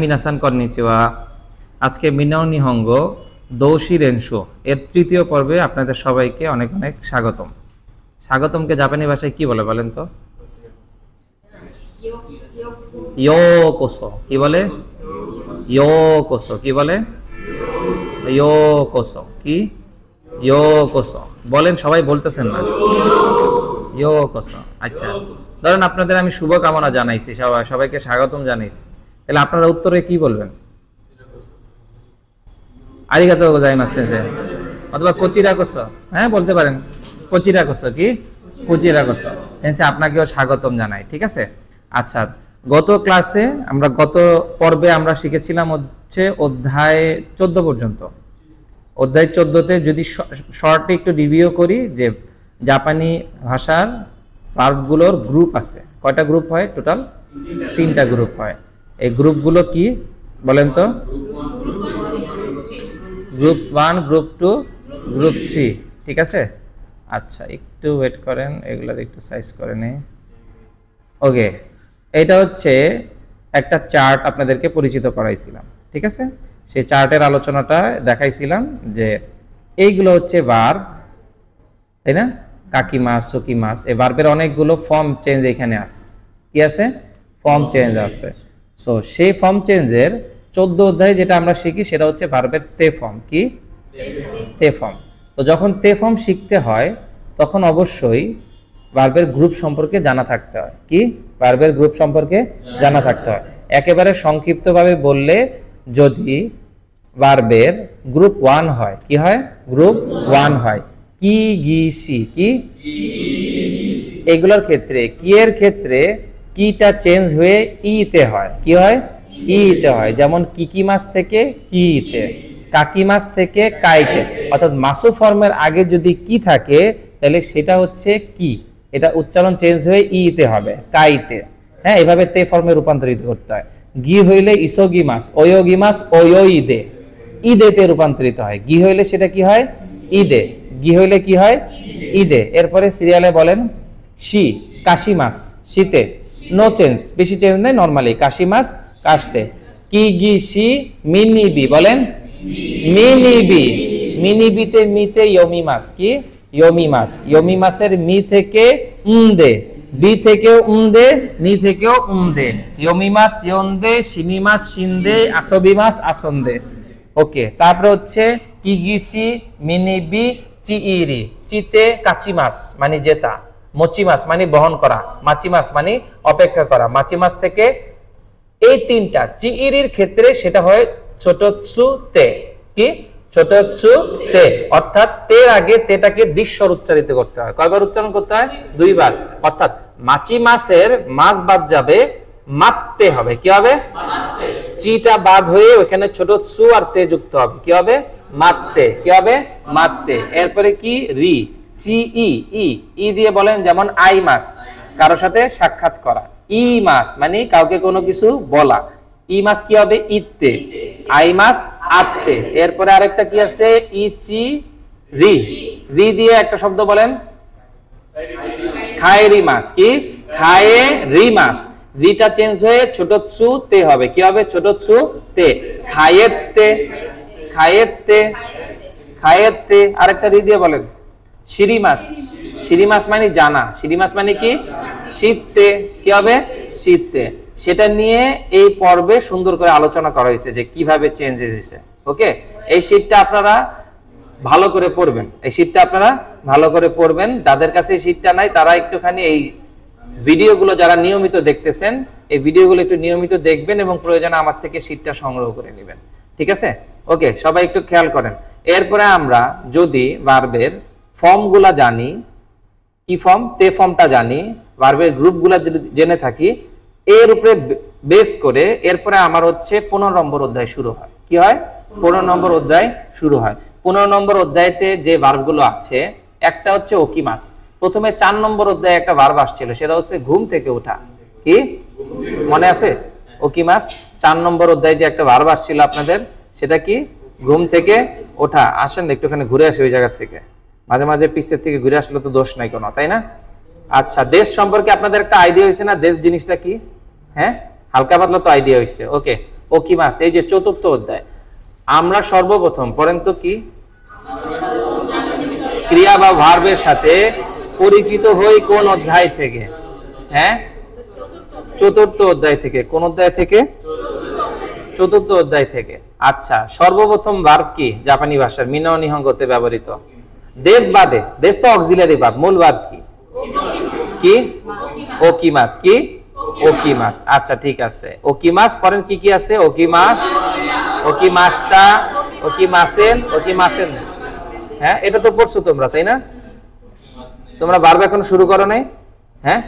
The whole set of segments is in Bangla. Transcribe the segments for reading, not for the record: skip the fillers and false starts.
মিনাসান কন্নিচিওয়া। আজকে মিনাও নিহঙ্গো দৌশি রেনশো এর তৃতীয় পর্বে আপনাদের সবাইকে অনেক অনেক স্বাগতম। স্বাগতমকে জাপানি ভাষায় কি বলে বলেন তো? ইয়োকোসো। কি বলে? ইয়োকোসো। কি বলে? ইয়োকোসো। কি? ইয়োকোসো বলেন, সবাই বলতেছেন না। ইয়োকোসো। আচ্ছা, ধরেন আপনাদের আমি শুভকামনা জানাইছি, সবাইকে স্বাগতম জানাইছি, তাহলে আপনারা উত্তরে কি বলবেন? আরিগাতো গোজাইমাসু সেনসেই অথবা কোচিরাকোসো। হ্যাঁ, বলতে পারেন কোচিরাকোসো। কি? কোচিরাকোসো সেনসেই আপনাকেও স্বাগতম জানাই। ঠিক আছে। আচ্ছা, গত পর্বে আমরা শিখেছিলাম হচ্ছে অধ্যায় 14 পর্যন্ত। অধ্যায় 14তে যদি শর্টে একটু রিভিউ করি যে জাপানি ভাষার ভার্বগুলোর গ্রুপ আছে। কয়টা গ্রুপ হয়? টোটাল 3টা গ্রুপ হয়। এই গ্রুপগুলো কি বলেন তো? Group 1, group 2, group 3। ঠিক আছে। আচ্ছা, একটু ওয়েট করেন, এগুলোর একটু সাইজ করে নেই। ওকে, এটা হচ্ছে একটা চার্ট আপনাদেরকে পরিচিত করাইছিলাম। ঠিক আছে। সেই চার্টের আলোচনাটা দেখাইছিলাম যে এইগুলো হচ্ছে ভার্ব, তাই না? কাকিমাস, সুকিমাস। এই ভার্বের অনেকগুলো ফর্ম চেঞ্জ এখানে আছে। কি আছে? ফর্ম চেঞ্জ আছে। সো সেই ফর্ম চেঞ্জের 14 অধ্যায়ে যেটা আমরা শিখি সেটা হচ্ছে ভার্বের তে ফর্ম। কি? তে ফর্ম। তো যখন তে ফর্ম শিখতে হয় তখন অবশ্যই ভার্বের গ্রুপ সম্পর্কে জানা থাকতে হয়। কি? ভার্বের গ্রুপ সম্পর্কে জানা থাকতে হয়। একেবারে সংক্ষিপ্তভাবে বললে, যদি ভার্বের গ্রুপ 1 হয়, কি হয়? গ্রুপ 1 হয়। কি, গি, সি। কি? এগুলোর ক্ষেত্রে, কি এর ক্ষেত্রে কিটা চেঞ্জ হয়ে ইতে হয়। কি হয়? ইতে হয়। যেমন কিকিমাস থেকে কিতে, কাকিমাস থেকে কাইতে। অর্থাৎ মাসু ফর্মের আগে যদি কি থাকে তাহলে সেটা হচ্ছে কি, এটা উচ্চারণ চেঞ্জ হয়ে ইতে হবে, কাইতে। হ্যাঁ, এভাবে তে ফর্মে রূপান্তরিত করতে হয়। গি হইলে ইসোগিমাস, ওয়োগিমাস, ওয়োইদে, ইদেতে রূপান্তরিত হয়। গি হইলে সেটা কি হয়? ইদে। গি হইলে কি হয়? ইদে। এরপরে সিরিয়ালে বলেন শি, কাশিমাস, শীতে। নো চেঞ্জ, বেশি চেঞ্জ নেই, নরমালি কাশিমাস, কাশতে। কি, গি, সি, মিনিবি। বলেন মিনিবি। মিনিবিতে মিতে ইয়োমিমাস। কি? ইয়োমিমাস। ইয়োমিমাসের মি থেকে উমদে, বি থেকেও উমদে, নি থেকেও উমদে। ইয়োমিমাস, ইয়োন্দে, শিনিমাস, শিন্দে, আসবিমাস, আসন্দে। ওকে, তারপরে হচ্ছে কিগিসি, মিনিবি, চিইরি। চিতে কাচিমাস মানে জেতা, মচিমাস মানে বহন করা, মাচিমাস মানে অপেক্ষা করা। মাচিমাস থেকে এই 3টা চিইরির ক্ষেত্রে সেটা হয় ছোটৎসু তে। কি? ছোটৎসু তে। অর্থাৎ তের আগে তেটাকে দৃশ্যর উচ্চারিত করতে হয়। কয়বার উচ্চারণ করতে হয়? 2 বার। অর্থাৎ মাচিমাসের মাস বাদ যাবে, মাত্তে হবে। কি হবে? মাত্তে। চিটা বাদ হয়ে ওখানে ছোটৎসু আর তে যুক্ত হবে। কি হবে? মাত্তে। কি হবে? মাত্তে। এরপরে কি? রি, চি, ই। ই দিয়ে বলেন, যেমন আই মাস, কারোর সাথে সাক্ষাৎ করা। ই মাস মানে কাউকে কোনো কিছু বলা। ই মাস কি হবে? ইতে। আই মাস আত্তে। এরপরে আরেকটা কি আছে? ইচি রি। রি দিয়ে একটা শব্দ বলেন, খায়রি মাস। কি? খায়ে রি মাস। রিটা চেঞ্জ হয়ে ছোটৎসু তে হবে। কি হবে? ছোটৎসু তে। খায়েতে, খায়েতে, খায়েতে। আরেকটা রি দিয়ে বলেন শিরিমাস। শিরিমাস মানে জানা। শিরিমাস মানে কি? শীতে। কি হবে? শীতে। সেটা নিয়ে এই পর্বে সুন্দর করে আলোচনা করা হয়েছে যে কিভাবে চেঞ্জেস হয়েছে। ওকে, এই শীটটা আপনারা ভালো করে পড়বেন। এই শীটটা আপনারা ভালো করে পড়বেন। যাদের কাছে এই শীটটা নাই তারা একটুখানি এই ভিডিওগুলো, যারা নিয়মিত দেখতেছেন, এই ভিডিওগুলো একটু নিয়মিত দেখবেন এবং প্রয়োজনে আমার থেকে শীটটা সংগ্রহ করে নেবেন। ঠিক আছে? ওকে, সবাই একটু খেয়াল করেন। এরপরে আমরা যদি ভার্বের ফর্মগুলা জানি, কি ফর্ম? তে ফর্মটা জানি, ভার্বের গ্রুপগুলা জেনে থাকি, এর উপরে বেস করে এরপরে আমার হচ্ছে 15 নম্বর অধ্যায় শুরু হয়। কি হয়? 15 নম্বর অধ্যায় শুরু হয়। 15 নম্বর অধ্যায়তে যে ভার্বগুলো আছে, একটা হচ্ছে ওকিমাস। প্রথমে 4 নম্বর অধ্যায়ে একটা ভার্ব আসছিল, সেটা হচ্ছে ঘুম থেকে ওঠা। কি মনে আছে? ওকিমাস 4 নম্বর অধ্যায়ে যে একটা ভার্ব আসছিল আপনাদের, সেটা কি? ঘুম থেকে ওঠা। আসেন একটুখানি ঘুরে আসি ওই জায়গা থেকে। মাঝে মাঝে পিছের থেকে ঘুরে আসলে তো দোষ নাই কোনো, তাই না? আচ্ছা, দেশ সম্পর্কে আপনাদের একটা আইডিয়া হয়েছে না? দেশ জিনিসটা কি? হ্যাঁ, হালকা পাতলা তো আইডিয়া হয়েছে। ওকে, ওকিমাস, এই যে চতুর্থ অধ্যায়। আমরা সর্বপ্রথম পড়েন তো কি ক্রিয়া বা ভার্বের সাথে পরিচিত হই কোন অধ্যায় থেকে? হ্যাঁ, চতুর্থ অধ্যায় থেকে। কোন অধ্যায় থেকে? চতুর্থ অধ্যায় থেকে। আচ্ছা, সর্বপ্রথম ভার্ব কি জাপানি ভাষার মিনো নিহঙ্গতে ব্যবহৃত? দেশ বাদে, দেশ তো অক্সিলারি ভার্ব, মূল ভার্ব কি? কি? ওকিমাস। কি? ওকিমাস। আচ্ছা ঠিক আছে, ওকিমাস পরেন কি কি আছে? ওকিমাস, ওকিমাসটা, ওকিমাসেন, ওকিমাসেন। হ্যাঁ, এটা তো পড়ছো তোমরা, তাই না? তোমরা ভার্ব এখন শুরু করো নাই? হ্যাঁ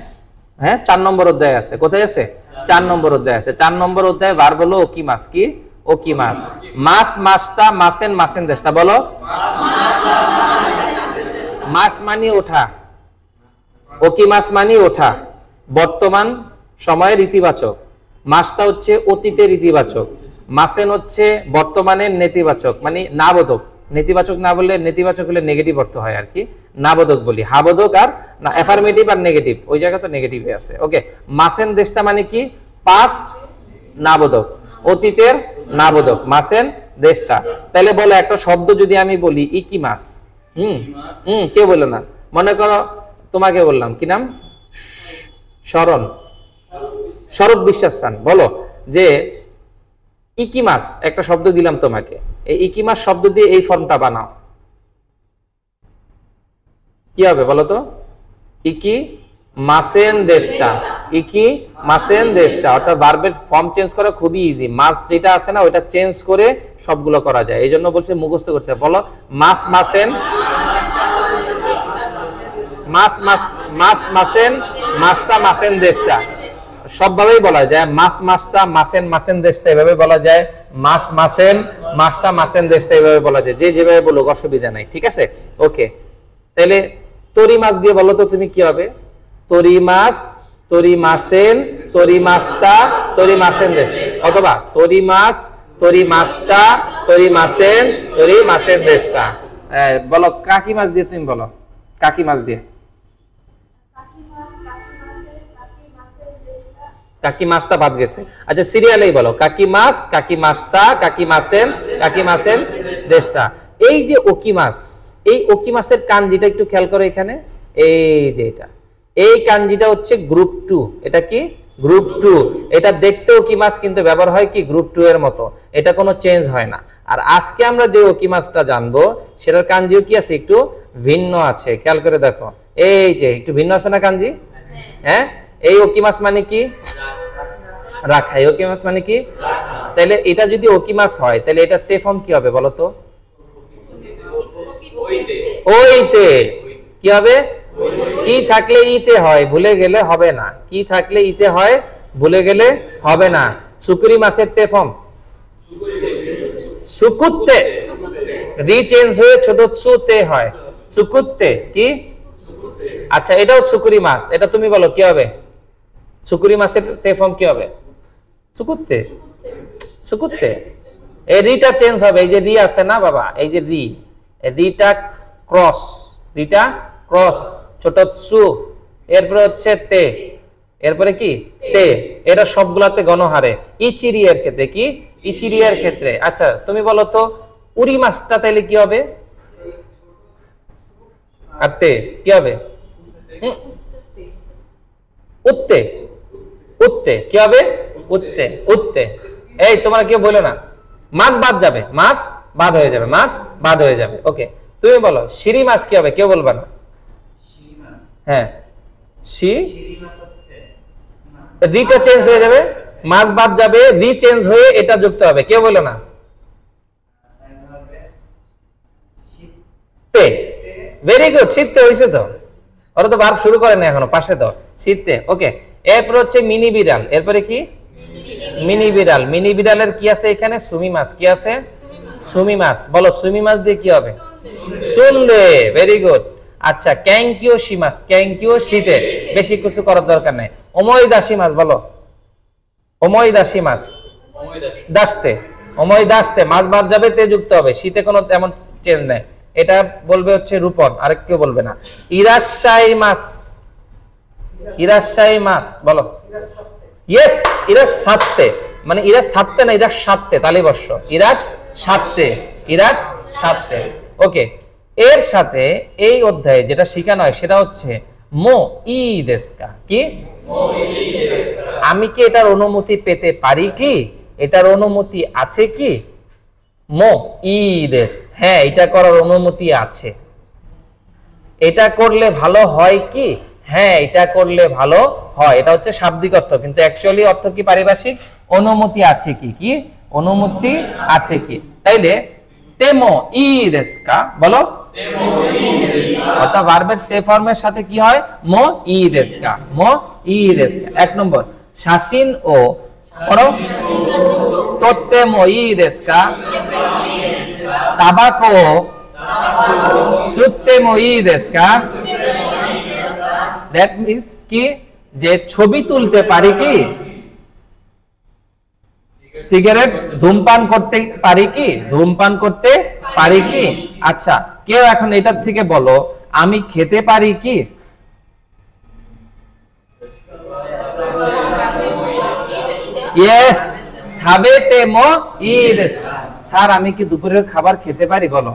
হ্যাঁ, 4 নম্বর অধ্যায় আছে। কোথায় আছে? 4 নম্বর অধ্যায় আছে। 4 নম্বর অধ্যায় ভার্ব হলো ওকিমাস। কি? ওকিমাস। মাস, মাসতা, মাসেন, মাসেন দেশতা। বলো। মাস মানি ওঠা, ওকিমাস মানি ওঠা, বর্তমান সময়ের ইতিবাচক। মাসতা হচ্ছে অতীতের ইতিবাচক। মাসেন হচ্ছে বর্তমানের নেতিবাচক, মানে নাবোধক। নেতিবাচক না বললে, নেতিবাচক হলে নেগেটিভ অর্থ হয় আর কি, নাবোধক বলি। হাবোধক আর না, অ্যাফার্মেটিভ আর নেগেটিভ, ওই জায়গা তো নেগেটিভে আছে। ওকে, মাসেন দেশটা মানে কি? পাস্ট নাবোধক, অতীতের নাবোধক, মাসেন দেশটা। তাহলে বলো একটা শব্দ যদি আমি বলি ইকিমাস, কেউ বলে না। মনে করো তোমাকে বললাম, কি নাম? শরণ, স্বরূপ বিশ্বাস খান। বলো যে ইকিমাস, একটা শব্দ দিলাম তোমাকে, এই ইকিমাস শব্দ দিয়ে এই ফর্মটা বানাও, কি হবে বলো তো? ইকি মাসেন দেশটা, ইকি মাসেন দেশটা। অর্থাৎ ভার্বের ফর্ম চেঞ্জ করা খুবই ইজি। মাস যেটা আছে না, ওটা চেঞ্জ করে সবগুলো করা যায়। এই জন্য বলছে মুখস্থ করতে। বলো মাস মাসেন, মাস মাস, মাস মাসেন, মাসটা মাসেন দেশটা। সবভাবেই বলা যায়। মাস মাসটা, মাসেন মাসেন দেশটা, এভাবে বলা যায়। মাস মাসেন, মাসটা মাসেন দেশটা, এভাবে বলা যায়। যে যেভাবে বলুক অসুবিধা নাই, ঠিক আছে? ওকে, তাহলে তরি মাছ দিয়ে বলো তো তুমি কি হবে? তরি মাছ, তরি মাসেন, তরি মাসটা, তরি মাসেন দেশ। অথবা তরি মাছ, তরি মাসটা, তরি মাসেন, তরি মাসেন দেশটা। বলো কাকি মাছ দিয়ে তুমি বলো, কাকি মাছ দিয়ে। কাকি মাছটা বাদ গেছে। আচ্ছা সিরিয়ালেই বলো, কাকি মাছ, কাকি মাছটা, কাকি মাসেন, কাকি মাসেন দেশটা। এই যে ওকিমাস, এই ওকিমাসের কাঞ্জিটা একটু খেয়াল করো এখানে। এই যে এটা, এই কাঞ্জিটা হচ্ছে গ্রুপ 2। এটা কি? গ্রুপ 2। এটা দেখতে ওকিমাস, কিন্তু ব্যবহার হয় কি গ্রুপ 2 এর মতো। এটা কোনো চেঞ্জ হয় না। আর আজকে আমরা যে ওকিমাসটা জানবো সেটার কাঞ্জিও কি আছে? একটু ভিন্ন আছে। খেয়াল করে দেখো, এই যে একটু ভিন্ন আছে না কাঞ্জি? হ্যাঁ, এই ওকিমাস মানে কি? রাখা। এই ওকিমাস মানে কি? তাহলে এটা যদি ওকিমাস হয়, তাহলে এটা তে ফর্ম কি হবে বলো তো? ওইতে। কি হবে? কি থাকলে ইতে হয়, ভুলে গেলে হবে না। কি থাকলে ইতে হয়, ভুলে গেলে হবে না। সুকুরি মাসের তে ফর্ম সুকুত্তে, রি চেঞ্জ হয়ে ছোট সুতে হয়, সুকুত্তে। কি? আচ্ছা, এটাও সুকুরি মাস। এটা তুমি বলো কি হবে? সুকুরি মাসের তে ফর্ম কি হবে? সুকুত্তে, সুকুত্তে। এই রিটা চেঞ্জ হবে। এই যে রি আছে না বাবা, এই যে রি, রিটা ক্রস, রিটা ক্রস, ছোট সু, এরপরে হচ্ছে তে, এরপরে কি? তে। এটা সবগুলাতে গণহারে। ইচিরি এর ক্ষেত্রে কি? ইচিরি এর ক্ষেত্রে। আচ্ছা তুমি বলো তো উরি মাছটা তাইলে কি হবে? আর তে কি হবে? উত্তে, উত্তে। কি হবে? উত্তে, উত্তে। এই তোমরা কেউ বলো না, মাছ বাদ যাবে, মাছ বাদ হয়ে যাবে, মাছ বাদ হয়ে যাবে। ওকে, তুমি বলো সিরি মাছ কি হবে? কেউ বলবা না। হ্যাঁ, সি, রিটা চেঞ্জ হয়ে যাবে, মাছ বাদ যাবে, রি চেঞ্জ হয়ে এটা যুক্ত হবে। কেউ বলো না। তে, ভেরি গুড। শীতে হয়েছে তো, ওরা তো ভার্ব শুরু করে না এখনো, পাশে তো শীতে। ওকে, এরপর হচ্ছে মিনি বিড়াল। এরপরে কি? মিনি বিড়াল। মিনি বিড়ালের কি আছে এখানে? সুমি মাছ। কি আছে? সুমি মাছ। বলো সুমি মাছ দিয়ে কি হবে? শুনলে, ভেরি গুড। আচ্ছা, ক্যাংকিও সি মাছ, ক্যাংকিও শীতে, বেশি কিছু করার দরকার নাই। অময় দাসী মাছ। বলো অময় দাসী মাছ, দাসতে, অময় দাসতে। মাছ বাদ যাবে, তে যুক্ত হবে। শীতে কোনো তেমন চেঞ্জ নাই। এটা বলবে হচ্ছে রূপন, আরেক কেউ বলবে না। ইরাশাই মাছ, ইরাশাই মাছ। বলো ইয়েস, ইরাশাতে। মানে ইরাস সাততে না, ইরাস সাততে, তালি বর্ষ, ইরাস সাততে, ইরাস সাততে। ওকে, এর সাথে এই অধ্যায়ে যেটা শেখানো হয় সেটা হচ্ছে মো ই দেশকা, কি আমি কি এটার অনুমতি পেতে পারি, কি এটার অনুমতি আছে, কি মো ই দেশ, হ্যাঁ এটা করার অনুমতি আছে। এটা করলে ভালো হয়, কি হ্যাঁ এটা করলে ভালো হয়। এটা হচ্ছে শাব্দিক অর্থ, কিন্তু অ্যাকচুয়ালি অর্থ কি পারিভাষিক, অনুমতি আছে কি, কি অনুমতি আছে কি। তাইলে তেমো ই দেশকা বলো, অর্থাৎ ভার্বের তে ফর্মের সাথে কি হয়, মো ই দেশকা, মো ই দেশকা। এক নম্বর শাসিন ও পড়ো, তোতে মো ই দেশকা, তাবাকো সুত্তে মো ই দেশকা। দ্যাট মিন্স কি, যে ছবি তুলতে পারি, কি সিগারেট ধূমপান করতে পারি, কি ধূমপান করতে পারি কি। আচ্ছা, কেউ এখন এটার থেকে বলো আমি খেতে পারি, কি ইয়েস, খাবেতে মো ই দেশকা। স্যার আমি কি দুপুরের খাবার খেতে পারি, বলো।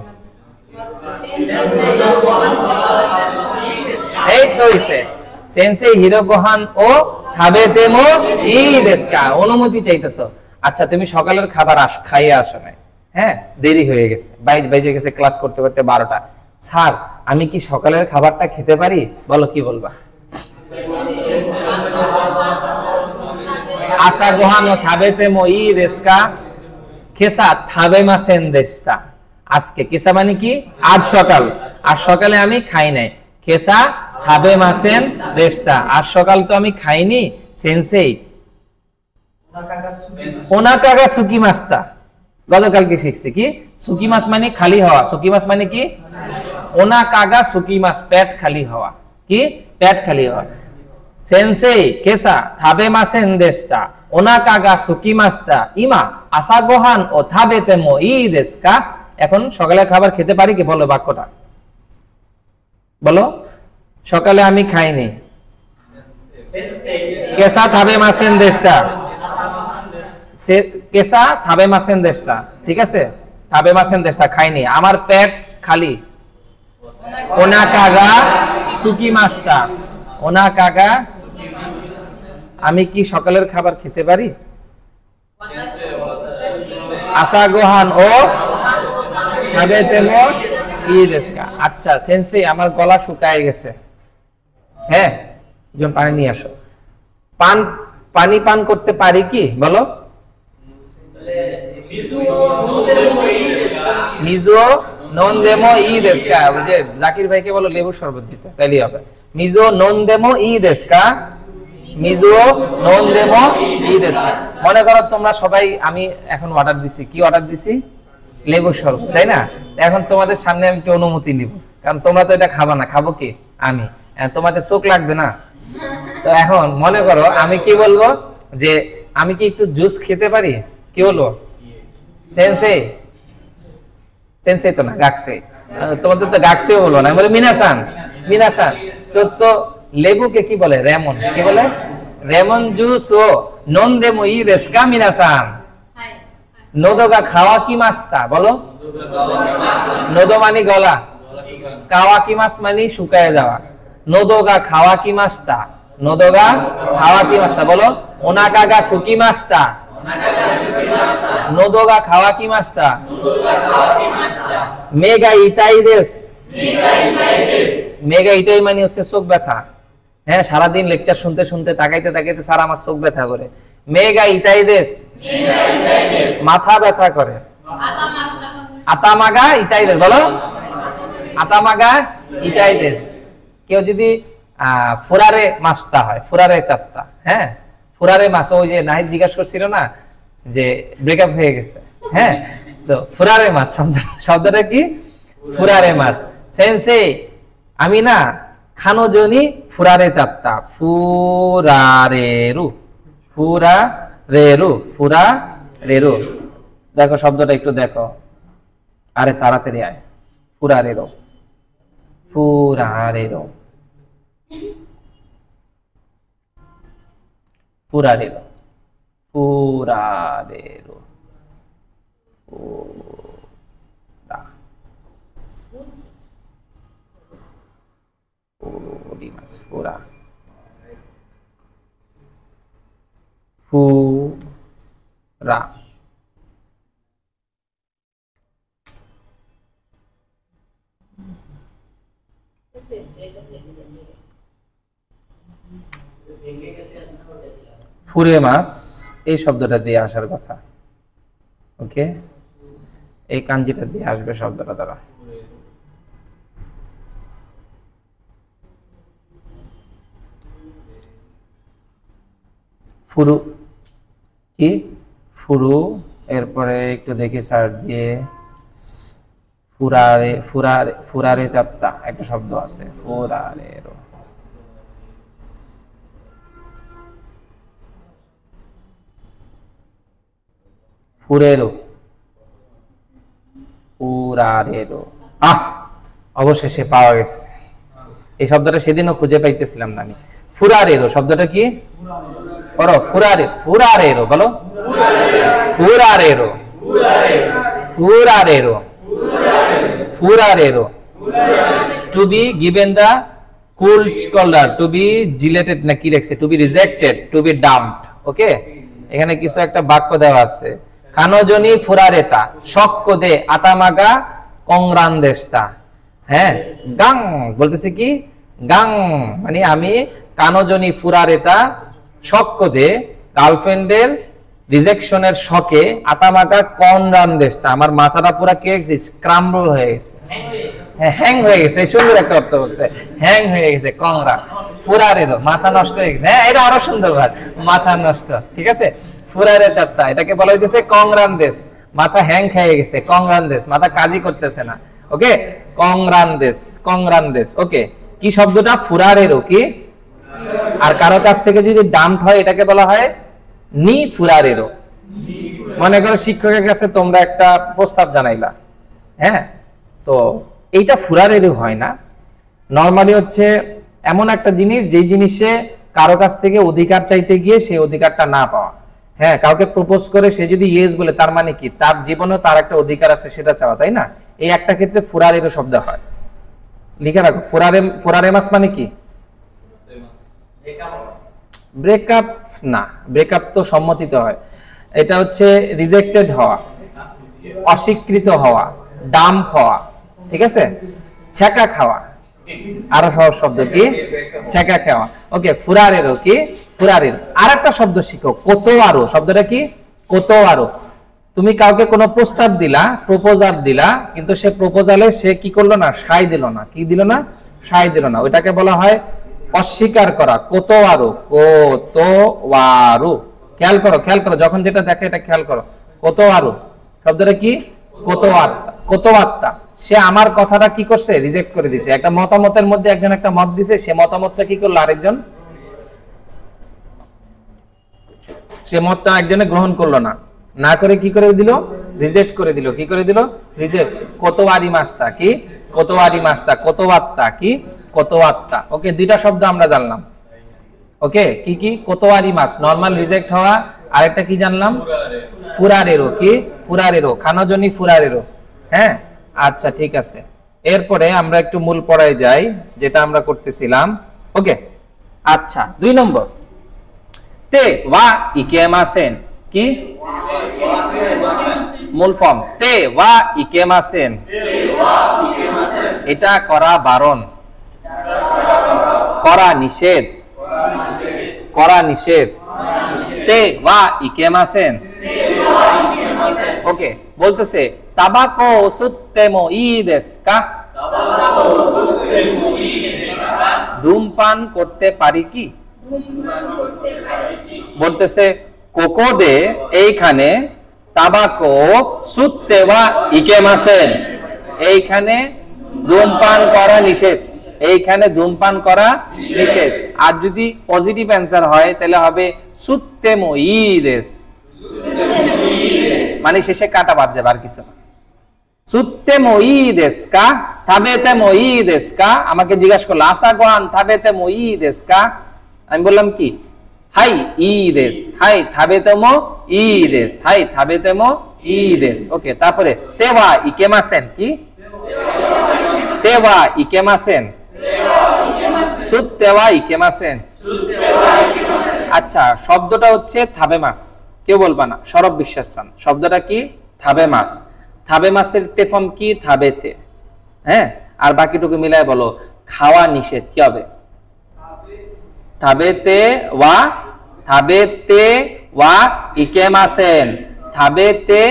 এই তো হইছে সেন্সেই হিরো গোহান ও খাবেতে মো ই দেশকা, অনুমতি চাইতেছো। আচ্ছা তুমি সকালের খাবার খাইয়ে আসো না, হ্যাঁ দেরি হয়ে গেছে, বাইরে গেছে, ক্লাস করতে করতে 12টা। স্যার আমি কি সকালের খাবারটা খেতে পারি, বলো কি বলবা। আশা গোহানো খাবেতে মো ই দেশকা, কেসা থাবে মাসেন দেশতা। আজকে কেসা মানে কি, আজ সকাল, আজ সকালে আমি খাই নাই। কেসা থাবে মাসেন দেশতা, আজ সকাল তো আমি খাইনি। সেন্সেই ওনাকাগা সুকি মাস্তা, গতকালকে শিখছি কি, সুকি মাস মানে খালি হওয়া, সুকি মাস মানে কি, ওনাকাগা সুকি মাস পেট খালি হওয়া, কি পেট খালি হওয়া। সেন্সেই কেসা থাবে মাসেন দেশতা, ওনাকাগা সুকি মাস্তা, ইমা আসা গোহান ও থাবেতে মো ই দেশকা। এখন সকালে খাবার খেতে পারি কি, বলো বাক্যটা বলো। সকালে আমি খাইনি, কেসা থাবে মাসেন দেশতা, কেসা থাবে মাসেন দেশতা, ঠিক আছে থাবে মাসেন দেশতা খাইনি, আমার পেট খালি। ওনাকাগা সুকি মাস্তা, ওনাকাগা আমি কি সকালের খাবার খেতে পারি। আসা গোহান ও খাবেতে মো ই দেশকা। আচ্ছা সেন্সেই আমার গলা শুকায় গেছে, হ্যাঁ একজন পানি নিয়ে আসো। পানি পান করতে পারি, কি বলো। মিজো নন দেমো ই দেশকা, বুঝে জাকির ভাইকে বলো লেবুর শরবত দিতে, তাইলেই হবে। মিজো নন দেমো ই দেশকা, মিজো নন দেমো ই দেশকা। মনে করো তোমরা সবাই, আমি এখন অর্ডার দিছি, কি অর্ডার দিছি, লেবুর শরবত, তাই না। এখন তোমাদের সামনে আমি একটু অনুমতি নিব, কারণ তোমরা তো এটা খাবা না, খাবো কি আমি, তোমাদের চোখ লাগবে না। তো এখন মনে করো আমি কি বলবো, যে আমি কি একটু জুস খেতে পারি, কি বলবো, সেন্সেই, সেন্সেই তো না গাকসে, তোমাদের তো গাকসেও বলবো না, আমি বলি মিনাসান, মিনাসান। তো লেবুকে কি বলে, রেমন, কি বলে, রেমন জুস ও নন দেমো ই দেশকা মিনাসান। নোদোগা খাওয়া কি মাস্তা, বলো। নোদো মানে গলা, কাওয়া কি মাস মানে শুকায় যাওয়া। নোদোগা খাওয়া কি মাস্তা, নোদোগা খাওয়া কি মাস্তা, বলো। ওনাকাগা সুকি মাস্তা, নোদোগা খাওয়া কি মাস্তা। মেগা ইতাই দেশ, মেগা ইতাই মানে হচ্ছে চোখ ব্যথা, হ্যাঁ সারাদিন লেকচার শুনতে শুনতে তাকাইতে তাকাইতে স্যার আমার চোখ ব্যথা করে। মেগা ইতাই দেশ, মাথা ব্যথা করে। আতামাগা ইতাই দেশ, বলো। আতামাগা ইতাই দেশ। কেউ যদি ফুরারে মাছটা হয়, ফুরারে চাপটা, হ্যাঁ ফুরারে মাছ, ওই যে নাহিদ জিজ্ঞাসা করছিল না যে ব্রেকআপ হয়ে গেছে, হ্যাঁ তো ফুরারে মাছ শব্দটা কি, ফুরারে মাছ। সেন্সে আমি না খানো জনি ফুরারে চাপটা, ফুরারেরু, ফুরারেরু, ফুরারেরু। দেখো শব্দটা একটু দেখো, আরে তাড়াতাড়ি আয়, ফুরারেরো, ফুরারেরো, ফুরারেরো, ফুরারেরো, ফুরা, ফুরিমাস, ফুরা, ফুরা, ফুরে মাস এই শব্দটা দিয়ে আসার কথা। ওকে, এই কাঞ্জিটা দিয়ে আসবে শব্দটা দ্বারা। ফুরু কি? ফুরু, এরপরে একটু দেখি সার্চ দিয়ে, ফুরারে, ফুরারে, ফুরারে চাপ্তা একটা শব্দ আছে, ফুরারেরো, ফুরেরো, ফুরারেরো। অবশেষে পাওয়া গেছে। এই শব্দটা সেদিনও খুঁজে পাইতেছিলাম না আমি। ফুরারেরো শব্দটা কি? বলো ফুরারে, ফুরারেরো বলো, ফুরারেরো, ফুরারেরো, ফুরারেরো। To be given the cold shoulder, to be jilted না কি লেখছে, to be rejected, to be dumped. Okay, এখানে কিছু একটা বাক্য দেওয়া আছে। কানজনি ফুরারেতা শক্ক দে আতামাগা কংরান্দেস্তা। হ্যাঁ, গাং বলতেছে কি? গাং মানে আমি কানজনি ফুরারেতা শক্ক দে, গার্লফ্রেন্ডের রিজেকশনের শকে আতামাগা কংরান্দেস্তা, আমার মাথাটা পুরো কে গেছে, স্ক্রাম্বল হয়ে গেছে, হ্যাং হয়ে গেছে। সুন্দর একটা অর্থ বলছে, হ্যাং হয়ে গেছে, কংরা, ফুরারেরো মাথা নষ্ট হয়ে গেছে। হ্যাঁ, এটা আরো সুন্দর ভাব, মাথা নষ্ট। ঠিক আছে, ফুরারে চাপ্তা, এটাকে বলা হইতেছে কংরান্দেশ, মাথা হ্যাং খেয়ে গেছে, কংরান্দেশ, মাথা কাজই করতেছে না। ওকে, কংরান্দেশ, কংরান্দেশ। ওকে, কি শব্দটা? ফুরারেরো কি? আর কারো কাছ থেকে যদি ডাম্প হয় এটাকে বলা হয় নি ফুরারেরো। মনে করো শিক্ষকের কাছে তোমরা একটা প্রস্তাব জানাইলা, হ্যাঁ, তো এইটা ফুরারেরও হয় না। নরমালি হচ্ছে এমন একটা জিনিস যেই জিনিসে কারো কাছ থেকে অধিকার চাইতে গিয়ে সেই অধিকারটা না পাওয়া। হ্যাঁ, কাউকে প্রপোজ করে সে যদি ইয়েস বলে তার মানে কি? তার জীবনে তার একটা অধিকার আছে সেটা চাওয়া, তাই না? এই একটা ক্ষেত্রে ফুরারেরও শব্দ হয়। লিখে রাখো, ফুরারে, ফুরারেমাস মানে কি? ব্রেকআপ না, ব্রেকআপ তো সম্মতিত হয়। এটা হচ্ছে রিজেক্টেড হওয়া, অস্বীকৃত হওয়া, ডাম্প হওয়া। ঠিক আছে, ছ্যাঁকা খাওয়া, আরো সহজ শব্দ কি? ছ্যাঁকা খাওয়া। ওকে, ফুরারেরও কি? ফুরারের। আর একটা শব্দ শিখো, কোতোয়ারো। শব্দটা কি? কোতোয়ারো। তুমি কাউকে কোনো প্রস্তাব দিলা, প্রপোজাল দিলা, কিন্তু সে প্রপোজালে সে কি করলো না? সায় দিল না। কি দিল না? সায় দিল না। ওইটাকে বলা হয় অস্বীকার করা, কোতোয়ারো, কোতোয়ারো। খেয়াল করো, খেয়াল করো, যখন যেটা দেখে এটা খেয়াল করো। কোতোয়ারো শব্দটা কি? কোতোয়াত্তা, কোতোয়াত্তা। সে আমার কথাটা কি করছে? রিজেক্ট করে দিছে। একটা মতামতের মধ্যে একজন একটা মত দিছে, সে মতামতটা কি করলো? আরেকজন, সে মতটা একজনে গ্রহণ করলো না, না করে কি করে দিল? রিজেক্ট করে দিল। কি করে দিল? রিজেক্ট। কোতোয়ারি মাস্তা কি? কোতোয়ারি মাস্তা, কোতোয়াত্তা কি? কোতোয়াত্তা। ওকে, দুইটা শব্দ আমরা জানলাম। ওকে, কি কি? কোতোয়ারি মাস নরমাল রিজেক্ট হওয়া, আরেকটা কি জানলাম? ফুরারেরো কি? ফুরারেরো, খানজনি ফুরারেরো। হ্যাঁ, আচ্ছা ঠিক আছে। এরপরে আমরা একটু মূল পড়ায় যাই, যেটা আমরা করতেছিলাম। ওকে, আচ্ছা 2 নম্বর, তে ওয়া ইকেমাসেন কি? মূল ফর্ম তে ওয়া ইকেমাসেন, এটা করা বারণ, করা নিষেধ, করা নিষেধ। তে ওয়া ইকেমাসেন। ওকে, বলতেছে তাবাকো সুত্তেমো ই দেসু কা? ধূমপান করতে পারি কি? বলতেছে কোকোদে এইখানে, তাবাকো সুত্তে ওয়া ইকেমাসেন, এইখানে ধূমপান করা নিষেধ, এইখানে ধূমপান করা নিষেধ। আর যদি পজিটিভ অ্যান্সার হয় তাহলে হবে সুত্তেমো ই দেসু, মানে শেষে কাটা বাদ যাবে, আর কিছু না। সুত্তেমো ই দেসু কা? তাবেতেমো ই দেসু কা? আমাকে জিজ্ঞাসা করলো আসাগোয়ান তাবেতেমো ই দেসু কা? আমি বললাম কি? はいいいですはい食べてもいいですはい食べてもいいです OK তারপরেてはいけませんকিてはいけません吸ってはいけませんআচ্ছা শব্দটা হচ্ছে থাবেমাস কেউ বলবা না সরব বিশ্বাস চান শব্দটা কি থাবেমাস থাবেমাসের তে ফর্ম কি থাবেতে হ্যাঁ আর বাকিটুকু মিলায় বলো খাওয়া নিষেধ কি হবে থাবেতে ওয়া ইকেমাসেন থাবেতে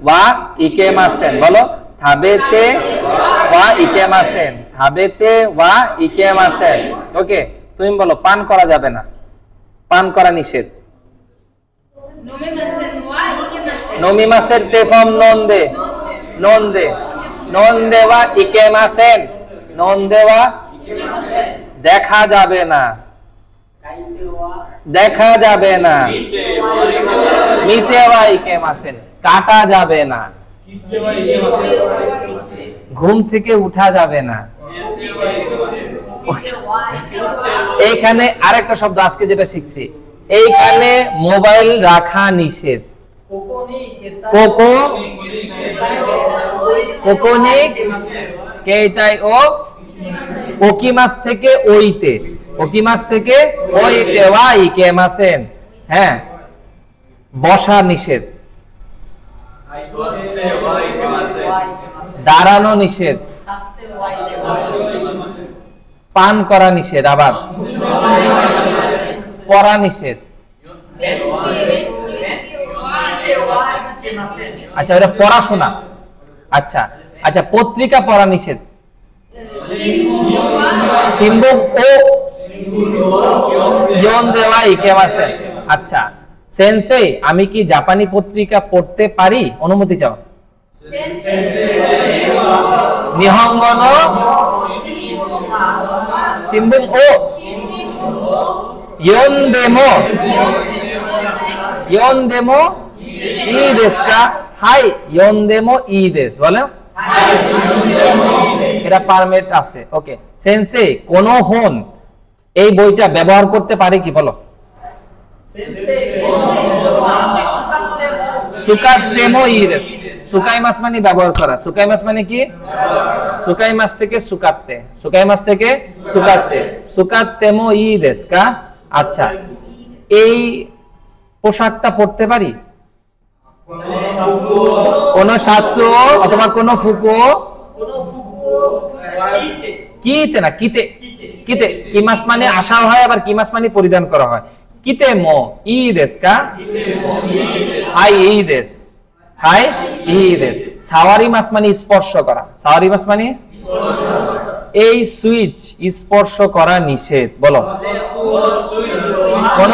ওয়া ইকেমাসেন বলো থাবেতে ওয়া ইকেমাসেন থাবেতে ওয়া ইকেমাসেন ওকে তুমি বলো পান করা যাবে না পান করা নিষেধ নমিমাসের তে ফর্ম নন্দে ওয়া ইকেমাসেন নন্দেওয়া দেখা যাবে না দেখা যাবে না মিতেওয়া ইকেমাসেন কাটা যাবে না ঘুম থেকে উঠা যাবে না এইখানে আরেকটা শব্দ আজকে যেটা শিখছি এইখানে মোবাইল রাখা নিষেধ কোকোনিক কেইটাই ও ওকিমাস থেকে ওইতে ওকিমাস থেকে ওইতে ওয়া ইকেমাসেন হ্যাঁ বসা নিষেধ দাঁড়ানো নিষেধ পান করা নিষেধ আবার পড়া নিষেধ আচ্ছা এটা পড়াশোনা আচ্ছা আচ্ছা পত্রিকা পড়া নিষেধ সিম্বুক ও ইয়নদেওয়া ইকেমাসেন আচ্ছা সেনসেই আমি কি জাপানি পত্রিকা পড়তে পারি অনুমতি চাও নিহঙ্গ নো সিম্বুক ও ইয়নদেমো ই দেশু কা হাই ইয়নদেমো ই দেশু বলো এটা পারমিট আছে ওকে সেন্সেই কোন হন এই বইটা ব্যবহার করতে পারে কি বলো সুকাতেমো ই দেশু সুকাইমাস মানে ব্যবহার করা সুকাইমাস মানে কি সুকাইমাস থেকে সুকাতে সুকাতেমো ই দেশু কা আচ্ছা এই পোশাকটা পরতে পারি কোন সাতসু অথবা কোন ফুকো কিতে না কিতে কিতে কিমাস মানে আসা হয় আবার কিমাস মানে পরিধান করা হয় কিতে মো ই দেশু কা হাই ই দেশু হাই ই দেশু সাওয়ারি মাস মানে স্পর্শ করা সাওয়ারি মাস মানে এই সুইচ স্পর্শ করা নিষেধ বলো কোন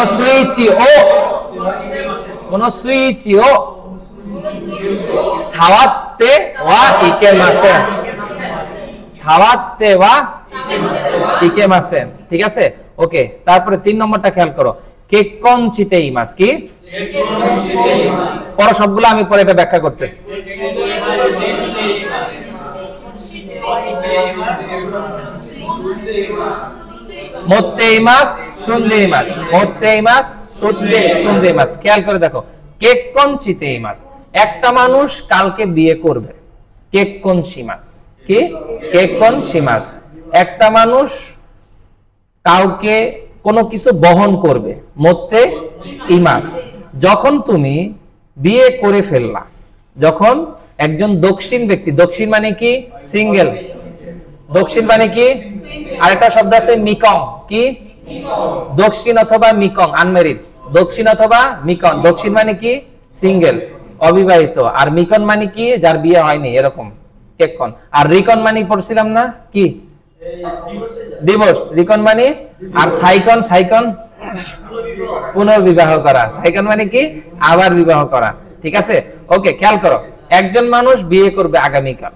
সুইচ ও সাওয়াতে ওয়া ইকেমাসেন সাওয়াতে ওয়া ইকেমাসেন ঠিক আছে ওকে তারপরে 3 নম্বরটা খেয়াল করো কেক্কন চিতেইমাস কি পরে সবগুলো আমি পরে এটা ব্যাখ্যা করতেছি মোত্তেইমাস সুন্দেইমাস খেয়াল করে দেখো কেক্কন চিতেইমাস একটা মানুষ কালকে বিয়ে করবে কেক্কন শিমাস কি কেক্কন শিমাস একটা মানুষ কাউকে কোনো কিছু বহন করবে মোত্তে ইমাস যখন তুমি বিয়ে করে ফেললা যখন একজন দক্ষিণ ব্যক্তি দক্ষিণ মানে কি সিঙ্গেল দক্ষিণ মানে কি আরেকটা শব্দ আছে মিকং কি দক্ষিণ অথবা মিকং আনম্যারিড দক্ষিণ অথবা মিকন দক্ষিণ মানে কি সিঙ্গেল অবিবাহিত আর মিকন মানে কি যার বিয়ে হয়নি এরকম কেক্কন আর রিকন মানে পড়ছিলাম না কি ডিভোর্স রিকন মানে আর সাইকন পুনর্বিবাহ করা সাইকন মানে কি আবার বিবাহ করা ঠিক আছে ওকে খেয়াল করো একজন মানুষ বিয়ে করবে আগামীকাল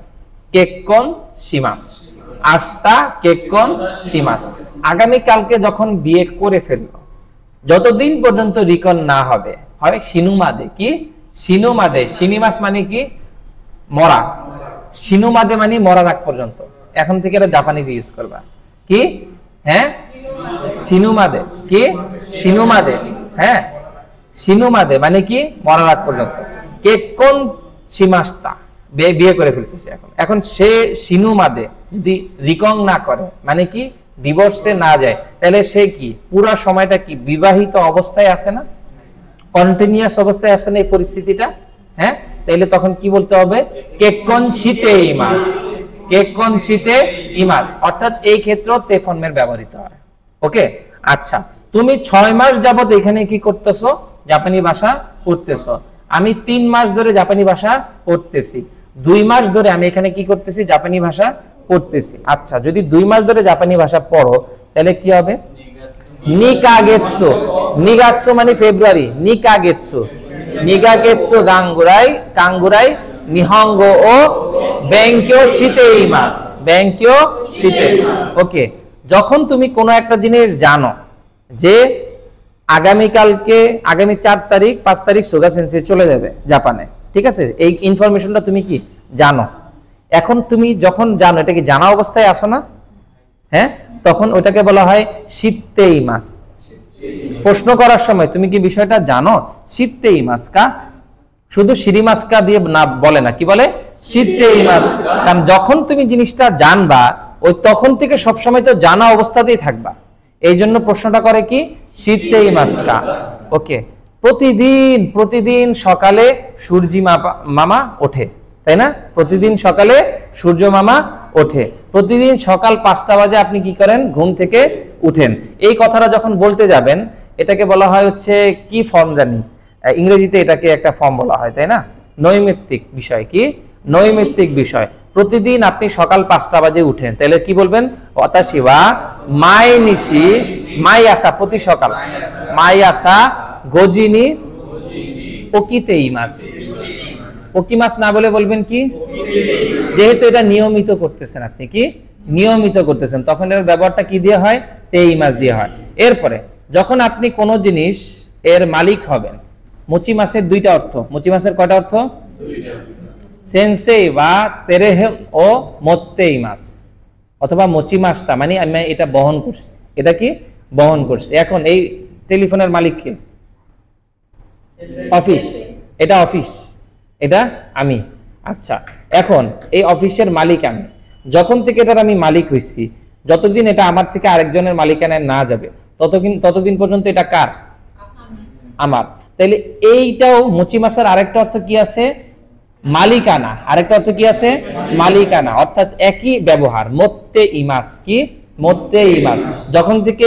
কেক্কন শিমাস আস্তা কেক্কন শিমাস আগামীকালকে যখন বিয়ে করে ফেললো যতদিন পর্যন্ত রিকন না হবে হয় সিনুমাদে কি সিনুমাদে সিনিমাস মানে কি মরা সিনুমাদে মানে মরার আগ পর্যন্ত এখন থেকে এটা জাপানিজ ইউজ করবা কি হ্যাঁ সিনুমাদে কি সিনুমাদে হ্যাঁ, শিনুমাদে মানে কি মরার আগ পর্যন্ত। কেক্কন সীমাস্তা, বিয়ে করে ফেলছে সে, এখন সে শিনুমাদে যদি রিকং না করে মানে কি ডিভোর্সে না যায়, তাহলে সে কি পুরা সময়টা কি বিবাহিত অবস্থায় আছে না, কন্টিনিউয়াস অবস্থায় আছে না এই পরিস্থিতিটা? হ্যাঁ, তাইলে তখন কি বলতে হবে? কেক্কন শীতে ইমাস, কেক্কন শীতে ইমাস, অর্থাৎ এই ক্ষেত্রেও তে ফর্মের ব্যবহৃত হয়। ওকে, আচ্ছা, তুমি 6 মাস যাবত এখানে কি করতেছো? জাপানি ভাষা পড়তেছো। আমি 3 মাস ধরে জাপানি ভাষা পড়তেছি, 2 মাস ধরে আমি এখানে কি করতেছি? জাপানি ভাষা পড়তেছি। আচ্ছা, যদি 2 মাস ধরে জাপানি ভাষা পড়ো তাহলে কি হবে? নিকাগেৎসু, নিগাৎসু মানে ফেব্রুয়ারি, নিকাগেৎসু, নিগাগেৎসু গাঙ্গুরাই, কাঙ্গুরাই নিহঙ্গো ও বেঙ্কিও শীতে ইমাস, বেঙ্কিও শীতে। ওকে, যখন তুমি কোনো একটা জিনিস জানো যে আগামীকালকে, আগামী 4 তারিখ 5 তারিখ সুগা সেন্সে চলে যাবে জাপানে, ঠিক আছে, এই ইনফরমেশনটা তুমি কি জানো। এখন তুমি যখন জানো, এটা কি জানা অবস্থায় আসো না? হ্যাঁ, তখন ওটাকে বলা হয় শীতেই মাস। প্রশ্ন করার সময় তুমি কি বিষয়টা জানো? শীতেই মাস কা, শুধু শিরিমাসকা দিয়ে না বলে না, কি বলে? শীতেই মাস। কারণ যখন তুমি জিনিসটা জানবা ওই তখন থেকে সবসময় তো জানা অবস্থাতেই থাকবা, এই জন্য প্রশ্নটা করে কি শীতেই মাসকা। ওকে, প্রতিদিন প্রতিদিন সকালে সূর্যি মামা ওঠে, তাই না? প্রতিদিন সকালে সূর্য মামা ওঠে, প্রতিদিন সকাল 5টা বাজে আপনি কি করেন? ঘুম থেকে উঠেন। এই কথাটা যখন বলতে যাবেন এটাকে বলা হয় হচ্ছে কি ফর্ম জানি, ইংরেজিতে এটাকে একটা ফর্ম বলা হয়, তাই না? নৈমিত্তিক বিষয়। কি নৈমিত্তিক বিষয়? প্রতিদিন আপনি সকাল 5টা বাজে উঠেন, তাহলে কি বলবেন? ওয়াতাশি ওয়া মাইনিচি, মাই আসা প্রতি সকাল, মাই আসা গোজিনি ওকিতে ইমাস, ওকিমাস না বলে বলবেন কি? যেহেতু এটা নিয়মিত করতেছেন আপনি, কি নিয়মিত করতেছেন, তখন এর ব্যবহারটা কি দিয়ে হয়? তেই মাস দিয়ে হয়। এরপরে যখন আপনি কোনো জিনিস এর মালিক হবেন, মুচি মাসের 2টা অর্থ। মুচি মাসের কয়টা অর্থ? 2টা। সেন্সেই বা তেরেহে ও মত্তেই মাস, অথবা মুচি মাসটা মানে আমি এটা বহন করছি, এটা কি বহন করছি। এখন এই টেলিফোনের মালিক কে? অফিস, এটা অফিস, এটা আমি। আচ্ছা, এখন এই অফিসের মালিক আমি। যখন থেকে এটার আমি মালিক হইছি, যতদিন এটা আমার থেকে আরেকজনের মালিকানায় না যাবে ততদিন পর্যন্ত এটা কার? আমার। তাইলে এইটাও মুচি মাসের আরেকটা অর্থ কি আছে? মালিকানা। আরেকটা অর্থ কি আছে? মালিকানা, অর্থাৎ একই ব্যবহার। মত্তে ইমাস, কি মত্তে ইমাস। যখন থেকে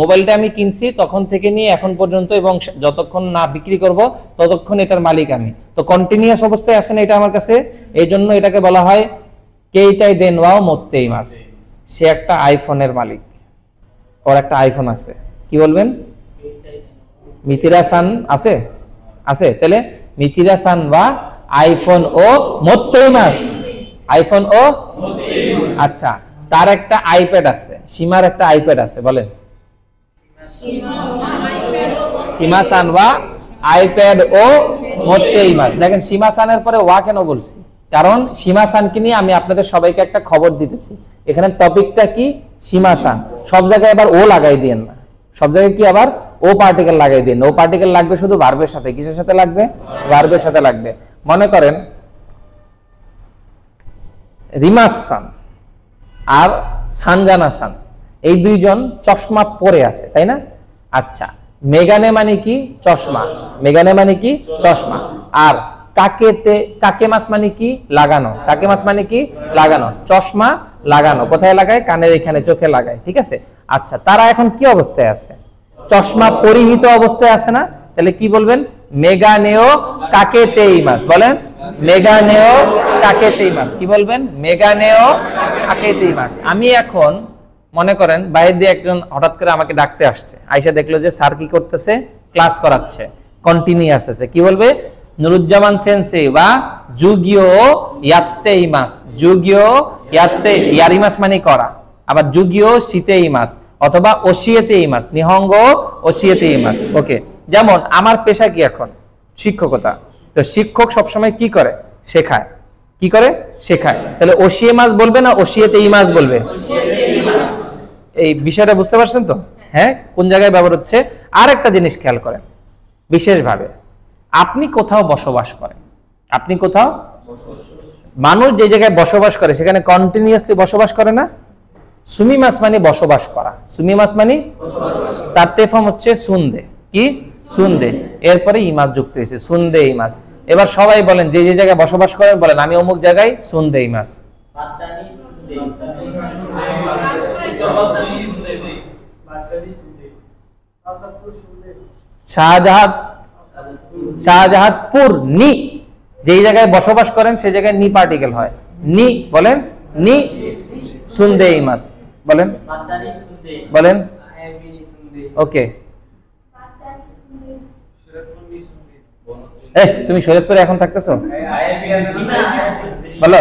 মোবাইলটা আমি কিনছি তখন থেকে নিয়ে এখন পর্যন্ত এবং যতক্ষণ না বিক্রি করব ততক্ষণ এটার মালিক আমি। তো কন্টিনিউয়াস অবস্থায় আছে না এটা আমার কাছে, এই জন্য এটাকে বলা হয় কেইটাই দেনওয়াও মত্তে ইমাস। সে একটা আইফোনের মালিক, ওর একটা আইফোন আছে, কি বলবেন? মিতিরা সান আছে, আছে, তাহলে মিতিরা সান বা আইফোন ও মত্তে ইমাস, আইফোন ও। আচ্ছা, তার একটা আইপ্যাড আছে, সীমার একটা আইপ্যাড আছে, বলেন সীমা সান ওয়া আইপ্যাড ও মত্তে ইমাস। দেখেন সীমা সানের পরে ওয়া কেন বলছি? কারণ সীমা সানকে নিয়ে আমি আপনাদের সবাইকে একটা খবর দিতেছি। এখানে টপিকটা কি? সীমা সান। সব জায়গায় আবার ও লাগাই দিয়েন না, সব জায়গায় কি আবার ও পার্টিকেল লাগাই দিন। ও পার্টিকেল লাগবে শুধু ভার্বের সাথে। কিসের সাথে লাগবে? ভার্বের সাথে লাগবে। মনে করেন রিমাস সান আর সানজানা সান, এই দুইজন চশমা পরে আছে, তাই না? আচ্ছা, মেগানে মানে কি? চশমা। মেগানে মানে কি? চশমা। আর কাকেতে, কাকে মাস মানে কি? লাগানো। কাকে মাস মানে কি? লাগানো। চশমা লাগানো কোথায় লাগায়? কানের এখানে, চোখে লাগায়, ঠিক আছে? আচ্ছা, তারা এখন কি অবস্থায় আছে? চশমা পরিহিত অবস্থায় আছে না? তাহলে কি বলবেন? মেগানেও কাকেতেই মাস। বলেন মেগানেও কাকেতেই মাস। কি বলবেন? মেগানেও কাকেতেই মাস। আমি এখন মনে করেন বাইরে দিয়ে একজন হঠাৎ করে আমাকে ডাকতে আসছে, আইসা দেখলো যে স্যার কি করতেছে? ক্লাস করাচ্ছে, কন্টিনিউয়াস আছে। কি বলবে? নুরুজ্জামান সেন্সেই বা জুগিও ইয়াত্তেই মাস। জুগিও ইয়াত্তে, ইয়ারিমাস মানে করা, আবার জুগিও শীতেই মাস অথবা ওশিয়েতেই মাস, নিহঙ্গ ওশিয়েতেই মাস। ওকে, যেমন আমার পেশা কি এখন? শিক্ষকতা। তো শিক্ষক সবসময় কি করে? শেখায়। কি করে? শেখায়। তাহলে ওশিয়ে মাস বলবে না ওশিয়েতেই মাস বলবে? এই বিষয়টা বুঝতে পারছেন তো? হ্যাঁ, কোন জায়গায় ব্যবহার হচ্ছে? আর একটা জিনিস খেয়াল করেন বিশেষভাবে, আপনি কোথাও বসবাস করেন, আপনি কোথাও, মানুষ যে জায়গায় বসবাস করে সেখানে কন্টিনিউয়াসলি বসবাস করে না? সুমিমাস মানে বসবাস করা, সুমিমাস মানে তার তেফম হচ্ছে সুন্দে, কি সুন্দে, এরপরে ইমাস যুক্ত হয়েছে, সুন্দে ইমাস। এবার সবাই বলেন যে যে জায়গায় বসবাস করেন বলেন আমি অমুক জায়গায় সুন্দে ইমাস। শাহজাহাদপুর নি, যেই জায়গায় বসবাস করেন সেই জায়গায় নি পার্টিকেল হয়, নি বলেন, নি সুন্দে ইমাস বলেন, বলেন ওকে। তুমি শরীয়তপুরে এখন থাকতেছো? বলো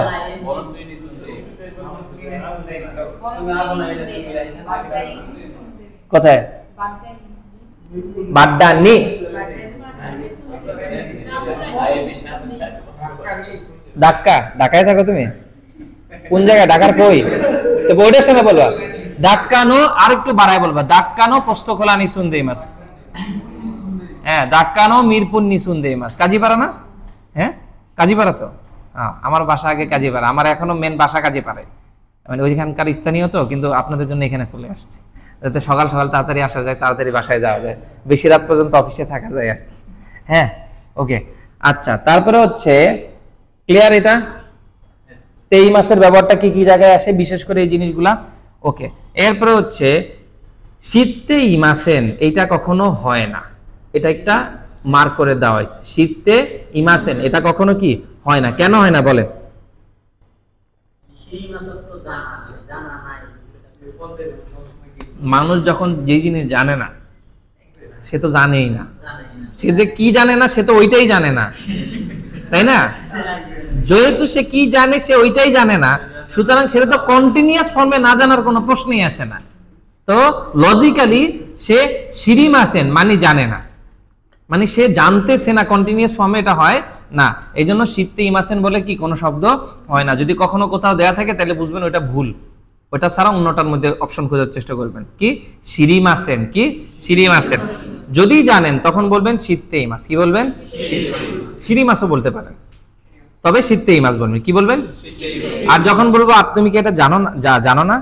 কোথায়? বাড্ডানি। ঢাকায় থাকো তুমি? কোন জায়গায়? ঢাকার কই? তো বোর্ডের সামনে বলবা ডাক্কানো, আর একটু বাড়ায় বলবা ডাক্কানো পোস্তখোলা নিসুন্দে মাস। হ্যাঁ, ডাক্কানো মিরপুর নিসুন্দে মাস। কাজীপাড়া না? হ্যাঁ, কাজীপাড়া তো। আমার বাসা আগে কাজীপাড়া, আমার এখনো মেন বাসা কাজীপাড়ায়, মানে ওইখানকার স্থানীয় তো, কিন্তু আপনাদের জন্য এখানে চলে আসছি যাতে সকাল সকাল তাড়াতাড়ি আসা যায়, তাড়াতাড়ি বাসায় যাওয়া যায়, বেশি রাত পর্যন্ত অফিসে থাকা যায় আর কি। হ্যাঁ, ওকে। আচ্ছা, তারপরে হচ্ছে ক্লিয়ার এটা? এই মাসের ব্যবহারটা কি কি জায়গায় আসে, বিশেষ করে এই জিনিসগুলা। ওকে, এরপরে হচ্ছে শীতে ইমাসেন, এইটা কখনো হয় না, এটা একটা মার্ক করে দেওয়া হয়েছে। শীতে ইমাসেন এটা কখনো কি হয় না, কেন হয় না বলেন? মানুষ যখন যে জিনিস জানে না সে তো জানেই না, সে যে কি জানে না সে তো ওইটাই জানে না, তাই না? যেহেতু সে কি জানে সে ওইটাই জানে না, সুতরাং সেটা তো কন্টিনিউয়াস ফর্মে না জানার কোনো প্রশ্নই আসে না। তো লজিক্যালি সে শিরিমাসেন মানে জানে না, মানে সে জানতেছে না, কন্টিনিউয়াস ফর্মে এটা হয় না। এই জন্য শীতে ইমাসেন বলে কি কোনো শব্দ হয় না। যদি কখনো কোথাও দেয়া থাকে তাহলে বুঝবেন ওটা ভুল, ওটা ছাড়া অন্যটার মধ্যে অপশন খোঁজার চেষ্টা করবেন। কি শিরিমাসেন, কি শিরিমাসেন। যদি জানেন তখন বলবেন শীতে ইমাস, কি বলবেন? শিরিমাসও বলতে পারেন, তবে শীতে ইমাস বলবেন, কি বলবেন? আর যখন বলবো তুমি কি এটা জানো না, জানো না,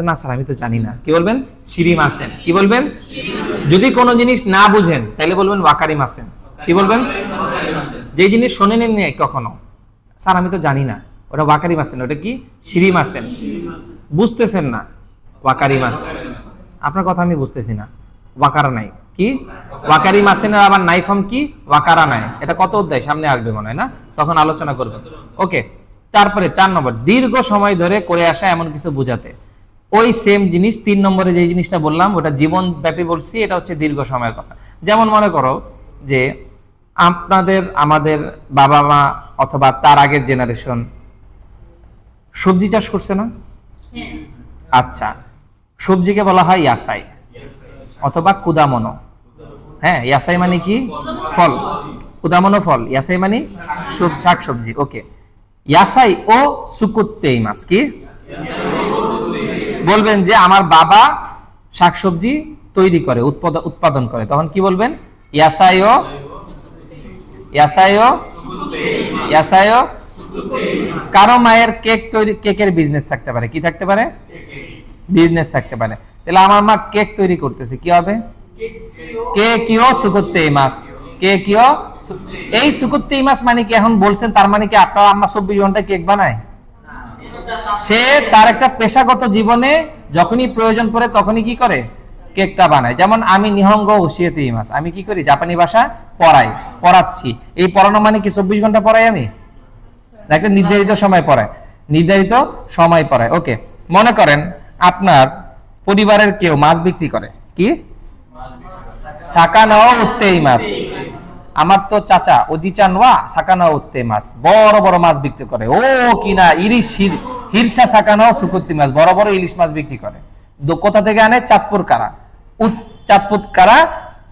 না স্যার আমি তো জানি না, কি বলবেন? শিরিমাসেন, কি বলবেন? যদি কোনো জিনিস না বুঝেন তাহলে বলবেন ওয়াকারি মাসেন, কি বলবেন? যে জিনিস শোনেন নেই কখনো, স্যার আমি তো জানি না, ওটা ওয়াকারি মাসেন, ওটা কি শিরিমাসেন। বুঝতেছেন না, ওয়াকারি মাসেন। আপনার কথা আমি বুঝতেছি না, ওয়াকারা নাই, কি ওয়াকারি মাসেনের আবার নাই ফর্ম কি ওয়াকারা নাই। এটা কত অধ্যায় সামনে আসবে মনে হয় না, তখন আলোচনা করবেন। ওকে, তারপরে 4 নম্বর, দীর্ঘ সময় ধরে করে আসা এমন কিছু বোঝাতে। ওই সেম জিনিস 3 নম্বরে যে জিনিসটা বললাম ওটা জীবন ব্যাপী বলছি, এটা হচ্ছে দীর্ঘ সময়ের কথা। যেমন মনে করো যে আপনাদের আমাদের বাবা মা অথবা তার আগের জেনারেশন সবজি চাষ করছে না? আচ্ছা, সবজিকে বলা হয় ইয়াসাই অথবা কুদামনো। হ্যাঁ, ইয়াসাই মানে কি ফল, কুদামনো ফল, ইয়াসাই মানে শাক সবজি। ওকে, ইয়াসাই ও সুকুত্তেই মাস, কি বলবেন যে আমার বাবা শাকসবজি তৈরি করে, উৎপাদন করে, তখন কি বলবেন? ইয়াসাইও, ইয়াসাইও, ইয়াসাইও। কারো মায়ের কেক তৈরি, কেকের বিজনেস থাকতে পারে, কি থাকতে পারে? বিজনেস থাকতে পারে। তাহলে আমার মা কেক তৈরি করতেছে, কি হবে? কে কিও সুকুত্তেই মাস, কে কিও। এই সুকুত্তেই মাস মানে কি এখন বলছেন তার মানে কি আপনার আম্মা 24 ঘন্টায় কেক বানায়? সে তার একটা পেশাগত জীবনে যখনই প্রয়োজন পড়ে তখনই কি করে? কেকটা বানায়। যেমন আমি নিহঙ্গ উশিয়েতে ইমাস, আমি কি করি? জাপানি ভাষা পড়াচ্ছি। এই পড়ানো মানে কি 24 ঘন্টা পড়াই আমি? একটা নির্ধারিত সময় পড়ায়, নির্ধারিত সময় পড়ায়। ওকে, মনে করেন আপনার পরিবারের কেউ মাছ বিক্রি করে, কি সাকানাও উত্তেই মাছ। আমার তো চাচা ওজিচান ওয়া সাকানাও উত্তেই মাছ, বড় বড় মাছ বিক্রি করে। ও কিনা ইলিশ, হিরসা সাকানাও সুকুত্তি মাছ, বড় বড় ইলিশ মাছ বিক্রি করে। কোথা থেকে আনে? চাঁদপুর কারা, চাঁদপুর কারা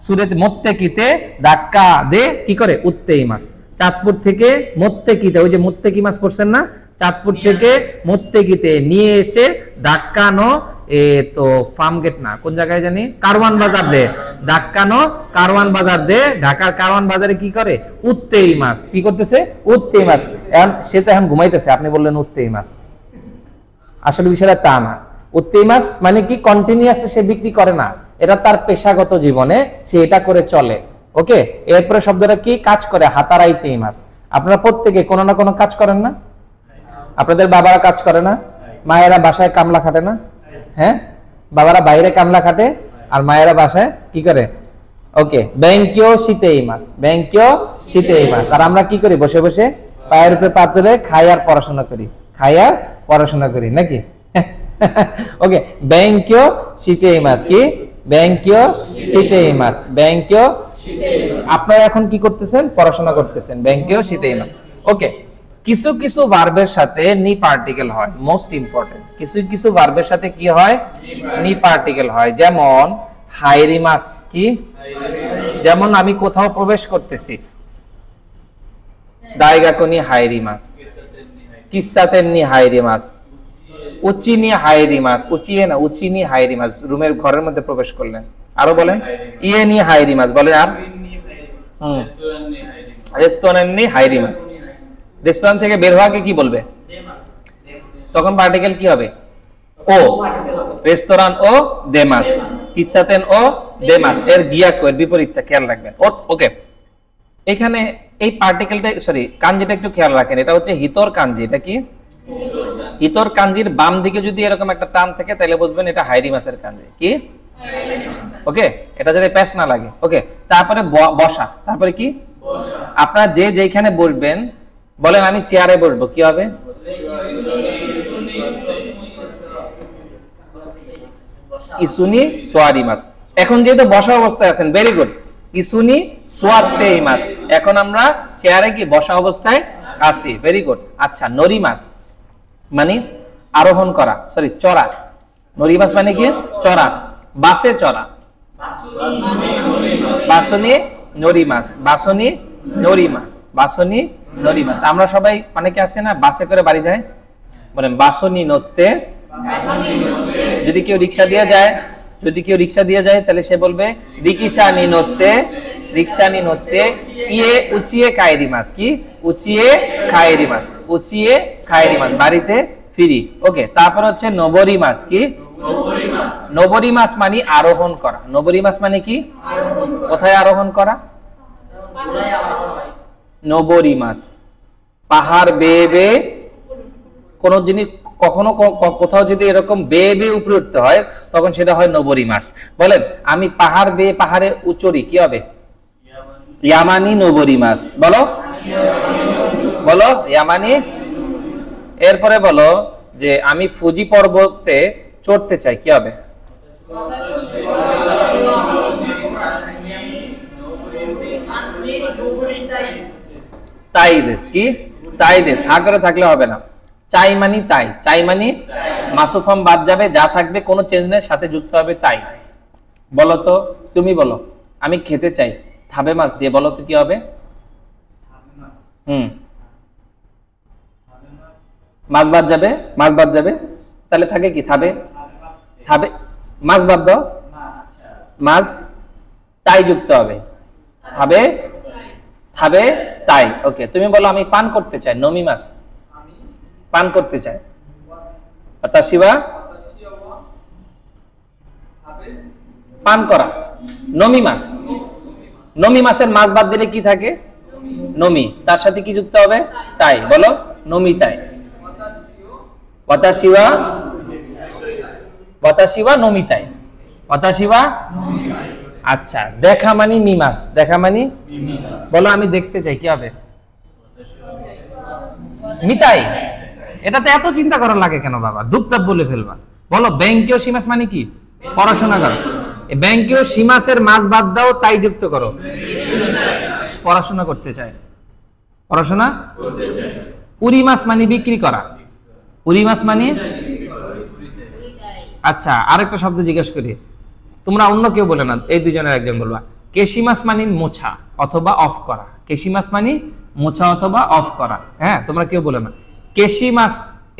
সুরেতে মোত্তেকিতে ধাক্কা দে কি করে? উত্তেই মাছ। চাঁদপুর থেকে মোত্তেকিতে, ওই যে মোত্তেকি মাছ পড়ছেন না, চাঁদপুর থেকে মোত্তেকিতে নিয়ে এসে ধাক্কানো এ তো ফার্ম গেট না, কোন জায়গায় জানি, কারওয়ান বাজার দে, ধাক্কানো কারওয়ান বাজার দে, ঢাকার কারওয়ান বাজারে কি করে, উঠতেই মাছ, কি করতেছে, উঠতেই মাছ। এখন সে তো এখন ঘুমাইতেছে, আপনি বললেন উঠতেই মাছ, আসলে বিষয়টা তা না। উঠতেই মাছ মানে কি, কন্টিনিউয়াসলি সে বিক্রি করে না, এটা তার পেশাগত জীবনে সে এটা করে চলে। ওকে, এরপরে শব্দটা কি, কাজ করে, হাতারাইতেই মাছ। আপনারা প্রত্যেকে কোনো না কোনো কাজ করেন না? আপনাদের বাবারা কাজ করে না? মায়েরা বাসায় কামলা খাটে না? হ্যাঁ, বাবারা বাইরে কামলা খাটে আর মায়েরা বাসায় কি করে? ওকে, ব্যাংকেও শীতেই মাছ, ব্যাংকেও শীতেই মাছ। আর আমরা কি করি, বসে বসে পায়ের উপরে পা তুলে খাই আর পড়াশোনা করি, খাই আর পড়াশোনা করি নাকি? ওকে, ব্যাংকেও শীতেই মাছ, কি ব্যাংকেও শীতেই মাছ, ব্যাংকেও। আপনারা এখন কি করতেছেন, পড়াশোনা করতেছেন, ব্যাংকেও শীতেই মাছ। ওকে, কিছু কিছু ভার্বের সাথে নি পার্টিকেল হয়, মোস্ট ইম্পর্টেন্ট। কিছু কিছু ভার্বের সাথে কি হয়, নি পার্টিকেল হয়। যেমন হাইরি মাছ, কি, যেমন আমি কোথাও প্রবেশ করতেছি, দাইগাকনি হাইরি মাছ, কিসাতেন নি হাইরি মাছ, উচিনি হাইরি মাছ, উচিয়ে না, উচিনি হাইরি মাছ, রুমের ঘরের মধ্যে প্রবেশ করলেন। আরো বলেন, ইয়ে নি হাইরি মাছ বলেন। আর রেস্টুরেন্ট নি হাইরি মাছ, রেস্টুরেন্ট থেকে বের হওয়াকে কি বলবে, তখন পার্টিকেল কি হবে, ও। রেস্টুরেন্ট ও দেমাস, কিসাতেন ও দেমাস, এর গিয়াকো, এর বিপরীতটা খেয়াল রাখবেন। ওকে, এখানে এই পার্টিকেলটা, সরি কাঞ্জিটা একটু খেয়াল রাখেন, এটা হচ্ছে হিতর কাঞ্জি। এটা কি, হিতর কাঞ্জির বাম দিকে যদি এরকম একটা টান থাকে তাহলে বুঝবেন এটা হাইরি মাছের কাঞ্জি, কি। ওকে, এটা যাতে প্যাচ না লাগে। ওকে, তারপরে বসা, তারপরে কি, আপনারা যে যেখানে বসবেন, বলেন আমি চেয়ারে বসবো, কি হবে, ইসুনি সোয়ারি মাছ। এখন যেহেতু বসা অবস্থায় আছেন, ভেরি গুড, ইসুনি সোয়াতেই মাছ, এখন আমরা চেয়ারে কি বসা অবস্থায় আছি, ভেরি গুড। আচ্ছা, নরি মাছ মানে আরোহণ করা, সরি চড়া, নরি মাছ মানে কি, চড়া, বাসে চড়া, বাসনি নরি মাছ, বাসনি নরি মাছ, বাসনি নরি মাছ। আমরা সবাই অনেকে আছে না, বাসে করে বাড়ি যায়, বলেন বাসনি নড়তে। যদি কেউ রিক্সা দিয়ে যায়, যদি কেউ রিক্সা দিয়ে যায় তাহলে সে বলবে রিকিশা নি নড়তে, রিক্সা নি নড়তে, ইয়ে উচিয়ে খায়রি মাছ, কি, উচিয়ে খায়রি মাছ, উচিয়ে খায়রি মাছ, বাড়িতে ফিরি। ওকে, তারপর হচ্ছে নবরি মাছ, কি, নবরি মাছ মানে আরোহণ করা, নবরি মাছ মানে কি, কোথায় আরোহণ করা, নবরি মাছ, পাহাড় বেয়ে বেয়ে কোন জিনিস, কখনো কোথাও যদি এরকম বেয়ে বেয়ে উপরে উঠতে হয় তখন সেটা হয় নবরি মাছ। বলেন আমি পাহাড় বেয়ে পাহাড়ে উচরি, কি হবে, ইয়ামানি নবরি মাছ, বলো, বলো ইয়ামানি। এরপরে বলো যে আমি ফুজি পর্বতে চড়তে চাই, কি হবে, তাই দেশ, কি, তাই দেশ, হা করে থাকলে হবে না, চাই মানি তাই, চাই মানি মাসুফাম বাদ যাবে, যা থাকবে কোনো চেঞ্জ নেই, সাথে যুক্ত হবে তাই। বলো তো, তুমি বলো আমি খেতে চাই, থাবে মাছ দিয়ে বলো তো কি হবে, মাছ বাদ যাবে, মাছ বাদ যাবে, তাহলে থাকে কি, থাবে, থাবে, মাছ বাদ দাও, মাছ তাই যুক্ত হবে, থাবে, থাবে তাই। ওকে, তুমি বলো আমি পান করতে চাই, নমি মাছ, পান করতে চাই, আতাশিবা পান করা, নমি মাছ, নমি মাছের মাছ বাদ দিলে কি থাকে, নমি, তার সাথে কি যুক্ত হবে, তাই, বলো নমি তাই, ওয়াতাশিবা, ওয়াতাশিবা নমি তাই, ওয়াতাশিবা। আচ্ছা, দেখা মানি মিমাস, দেখা মানি, বলো আমি দেখতে চাই, কি হবে, মিতাই। এটাতে এত চিন্তা করা লাগে কেন বাবা, দুপতাপ বলে ফেলবা। বলো ব্যাংকেও সীমাস মানে কি, পড়াশোনা করো, ব্যাংকেও সীমাসের মাছ বাদ দাও, তাই যুক্ত করো, পড়াশোনা করতে চাই, পড়াশোনা করতে চাই। উরি মাছ মানে বিক্রি করা, উরি মাছ মানে, আচ্ছা আরেকটা শব্দ জিজ্ঞেস করি, তোমরা অন্য কেউ বলে না, এই দুজনের একজন বলবা, কেশি মাছ মানে মোছা অথবা অফ করা, কেশি মাছ মানে মোছা অথবা অফ করা। হ্যাঁ, তোমরা কেউ বলে না, কেশি মাছ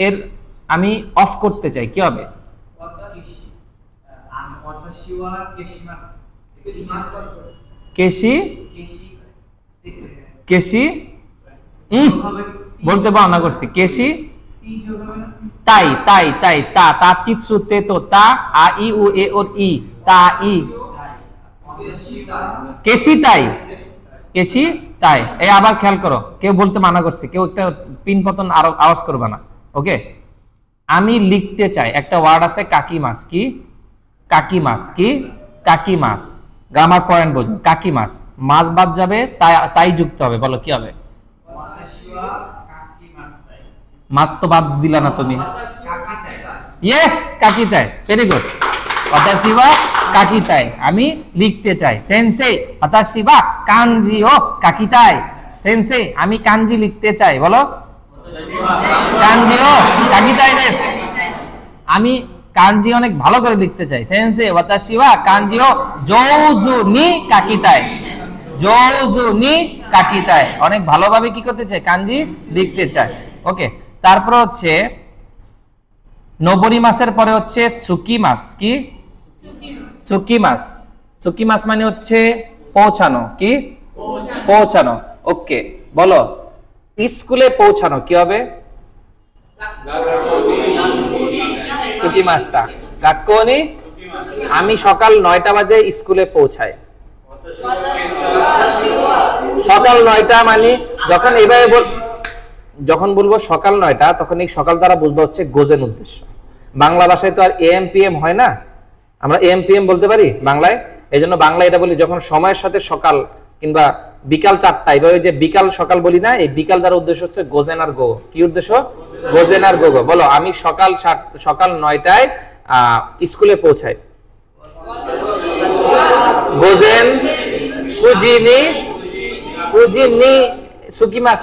এর আমি অফ করতে চাই, কি হবে, কেশি কেশি বলতে বানা করছি কেশি তাই তাই তাই তা তা চিত সুতে তো তা আ ই উ এ ওর ই তা ই কেশি তাই কেশি তাই। এই আবার খেয়াল করো, কেউ বলতে মানা করছে, কেউ একটা পিন পতন আরো আওয়াজ করবে না। ওকে, আমি লিখতে চাই, একটা ওয়ার্ড আছে কাকি মাছ, কি কাকি মাছ, কি কাকি মাছ, গ্রামার পয়েন্ট বুঝুন। কাকি মাছ, মাছ বাদ যাবে, তাই তাই যুক্ত হবে, বলো কি হবে? মাছ তো বাদ দিলা না তুমি। ইয়েস, কাকি তাই, ভেরি গুড। ওয়াতাশি ওয়া কাকি তাই, আমি লিখতে চাই। সেন্সেই ওয়াতাশি ওয়া কাঞ্জি ও কাকি তাই, সেন্সেই আমি কাঞ্জি লিখতে চাই, বলো কাঞ্জি ও কাকি তাই দেস, আমি কাঞ্জি অনেক ভালো করে লিখতে চাই। সেন্সেই ওয়াতাশি ওয়া কাঞ্জি ও জৌজু নি কাকি তাই, জৌজু নি কাকি তাই, অনেক ভালোভাবে কি করতে চাই? কাঞ্জি লিখতে চাই। ওকে, তারপর হচ্ছে নবরি মাসের পরে হচ্ছে সুকি মাস, কি সুকি মাস, সুকি মাস মানে হচ্ছে পৌঁছানো, কি পৌঁছানো। ওকে, বলো স্কুলে পৌঁছানো কি হবে? সুকি মাসটা গাক্কনি, আমি সকাল 9টা বাজে স্কুলে পৌঁছাই। সকাল 9টা মানে যখন এইভাবে যখন বলবো সকাল 9টা, তখন এই সকাল দ্বারা বুঝবো হচ্ছে গোজেন উদ্দেশ্য। বাংলা ভাষায় তো আর এএম পিএম হয় না, আমরা এএম পিএম বলতে পারি বাংলায়, এই জন্য বাংলা এটা বলি যখন সময়ের সাথে সকাল কিংবা বিকাল 4টা, এইভাবে যে বিকাল সকাল বলি না, এই বিকাল দ্বারা উদ্দেশ্য হচ্ছে গোজেন আর গো। কি উদ্দেশ্য? গোজেন আর গো। বলো আমি সকাল 9টায় স্কুলে পৌঁছাই। গোজেন কুজিনি, কুজিনি সুকি মাস,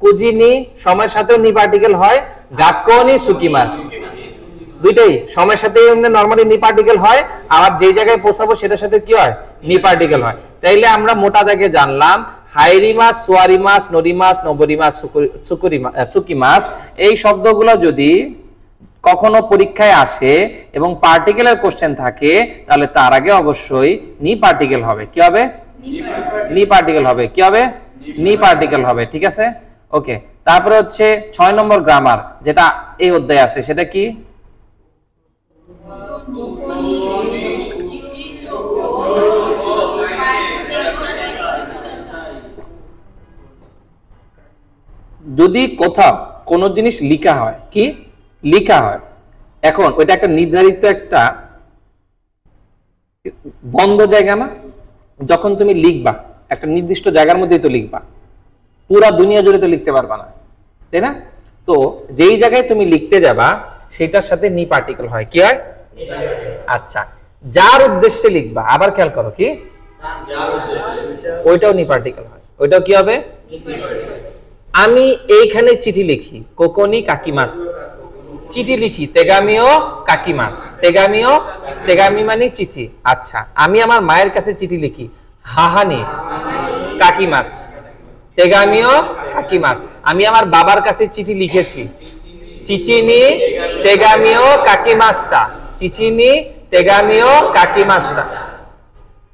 কুজিনি সময়ের সাথেও নি পার্টিকেল হয়, গাক্কনি সুকি মাস, দুইটাই সময়ের সাথে নরমালি নি পার্টিকেল হয়, আর যেই জায়গায় পৌঁছাবো সেটার সাথে কি হয়? নি পার্টিকেল হয়। তাইলে আমরা মোটা দাগে জানলাম হাইরি মাস, সোয়ারি মাস, নরি মাস, নবরি মাস, সুকি মাস, এই শব্দগুলো যদি কখনো পরীক্ষায় আসে এবং পার্টিকেলের কোশ্চেন থাকে, তাহলে তার আগে অবশ্যই নি পার্টিকেল হবে। কি হবে? নি পার্টিকেল হবে। কি হবে? নি পার্টিকেল হবে। ঠিক আছে, ওকে। তারপরে হচ্ছে 6 নম্বর গ্রামার, যেটা এই অধ্যায়ে আছে, সেটা কি? যদি কোথাও কোনো জিনিস লিখা হয়, কি লিখা হয়, এখন ওইটা একটা নির্ধারিত একটা বন্ধ জায়গা না, যখন তুমি লিখবা একটা নির্দিষ্ট জায়গার মধ্যেই তো লিখবা, পুরা দুনিয়া জুড়ে তো লিখতে পারবা না, তাই না? তো যেই জায়গায় তুমি লিখতে যাবা সেটার সাথে নি পার্টিকেল হয়। কি হয়? আচ্ছা, যার উদ্দেশ্যে লিখবা, আবার খেয়াল করো, কি ওইটাও নি পার্টিকেল হয়। ওইটাও কি হবে? আমি এইখানে চিঠি লিখি, কোকোনি কাকিমাস, চিঠি লিখি, তেগামিও কাকিমাস, তেগামিও, তেগামি মানে চিঠি। আচ্ছা, আমি আমার মায়ের কাছে চিঠি লিখি, হাহানি কাকিমাস, তেগামিও কাকিমাস। আমি আমার বাবার কাছে চিঠি লিখেছি, চিচিনি তেগামিও কাকিমাস্তা, চিচিনি তেগামিও কাকিমাস্তা।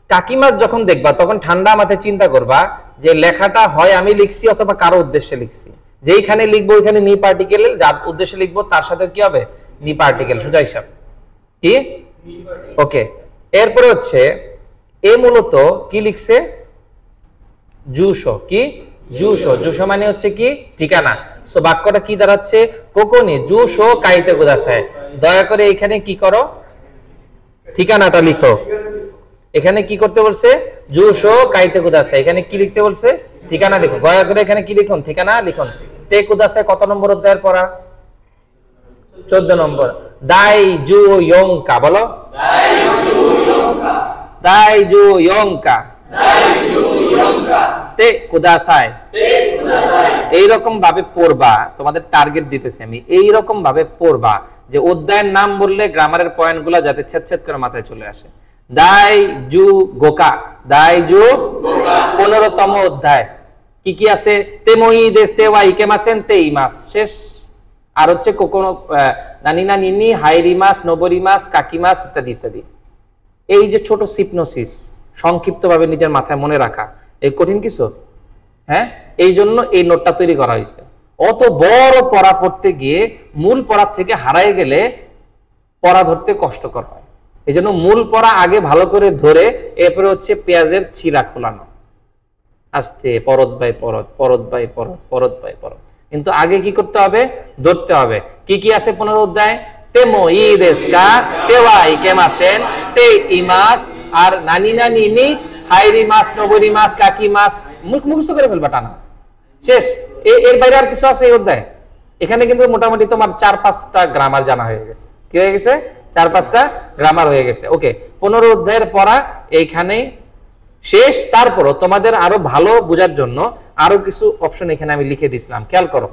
কাকিমাস যখন দেখবা তখন ঠান্ডা মাথায় চিন্তা করবা যে লেখাটা হয় আমি লিখছি অথবা কারো উদ্দেশ্যে লিখছি। যেইখানে লিখবো ওইখানে নি পার্টিকেল, যার উদ্দেশ্যে লিখবো তার সাথে কি হবে? নি পার্টিকেল, সোজা হিসাব। কি? ওকে, এরপরে হচ্ছে এ মূলত কি লিখছে? জুশো, কি জুশো, জুশো মানে হচ্ছে কি ঠিকানা। সো বাক্যটা কি দাঁড়াচ্ছে? কোকোনি জুশো কাইতে কুদাসাই, দয়া করে এখানে কি করো? ঠিকানাটা লিখো। এখানে কি করতে বলছে? জুশো কাইতে কুদাসাই, এখানে কি লিখতে বলছে? ঠিকানা লিখো। দয়া করে এখানে কি লিখুন? ঠিকানা লিখুন। তে কুদাসাই কত নম্বর অধ্যায়ের পড়া? 14 নম্বর। দাই জু ইয়োংকা, বলো দাই জু ইয়োংকা, তে কুদাসাই। এইরকম ভাবে পড়বা, তোমাদের টার্গেট দিতেছি আমি, এইরকম ভাবে পড়বা যে অধ্যায়ের নাম বললে গ্রামারের পয়েন্টগুলো যাতে ছেদ করে মাথায় চলে আসে। দাই জু গোকা, দাই জু 15তম অধ্যায়। কি কি আছে? তেমই দেশ তেওয়া ইকেমাসেন তেই মাস, শেষ। আর হচ্ছে কোকোনো নানি না নিনি, হাইরি মাস, নবরি মাস, কাকি মাস ইত্যাদি ইত্যাদি। এই যে ছোট সিপনোসিস সংক্ষিপ্তভাবে নিজের মাথায় মনে রাখা এই কঠিন কিছু? হ্যাঁ, এই জন্য এই নোটটা তৈরি করা হয়েছে। অত বড় পড়া পড়তে গিয়ে মূল পড়ার থেকে হারাই গেলে পড়া ধরতে কষ্টকর হয়। এই জন্য মূল পড়া আগে ভালো করে ধরে এরপরে হচ্ছে পেঁয়াজের ছিলা খোলানো, আস্তে পরত বাই পরত, পরত বাই পরত, পরত বাই পরত। কিন্তু আগে কি করতে হবে? ধরতে হবে। কি কি আছে 15 অধ্যায়? তেমো ই দেশকা তেওয়াই কেমাসেন তে ইমাস আর নানি নানি নি হাইরি মাস নবরি মাস কাকি মাস মুখস্থ করে ফেলবা টানা শেষ। এর বাইরে আর কিছু আছে এই অধ্যায়? এখানে কিন্তু মোটামুটি তোমার 4-5টা গ্রামার জানা হয়ে গেছে। কি হয়ে গেছে? 4-5টা গ্রামার হয়ে গেছে। ওকে, 15 অধ্যায়ের পড়া এইখানে শেষ। তারপরও তোমাদের আরো ভালো বোঝার জন্য আরো কিছু অপশন এখানে আমি লিখে দিয়েছিলাম, খেয়াল করো,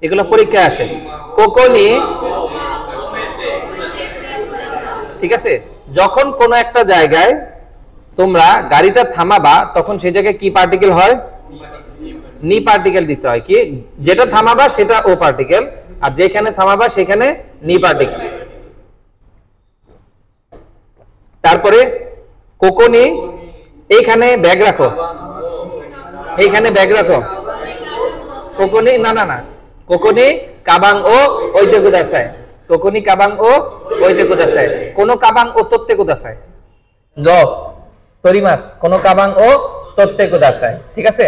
এগুলো পরীক্ষায় আসে। কোকনি, ঠিক আছে, যখন কোনো একটা জায়গায় তোমরা গাড়িটা থামাবা তখন সেই জায়গায় কি পার্টিকেল হয়? নি পার্টিকেল দিতে হয়। কি, যেটা থামাবা সেটা ও পার্টিকেল, আর যেখানে থামাবা সেখানে নি পার্টিকেল। তারপরে কোকনি, এইখানে ব্যাগ রাখো, এইখানে ব্যাগ রাখো। কোকনি না না না, কোকনি কাবাং ও ওইতে কুদাসায়, কোকনি কাবাং ও ওইতে কুদাসায়, কোন কাবাং ও তত্তে কুদাসায়, জ তরিমাস, কোন কাবাং ও তত্তে কুদাসায়। ঠিক আছে,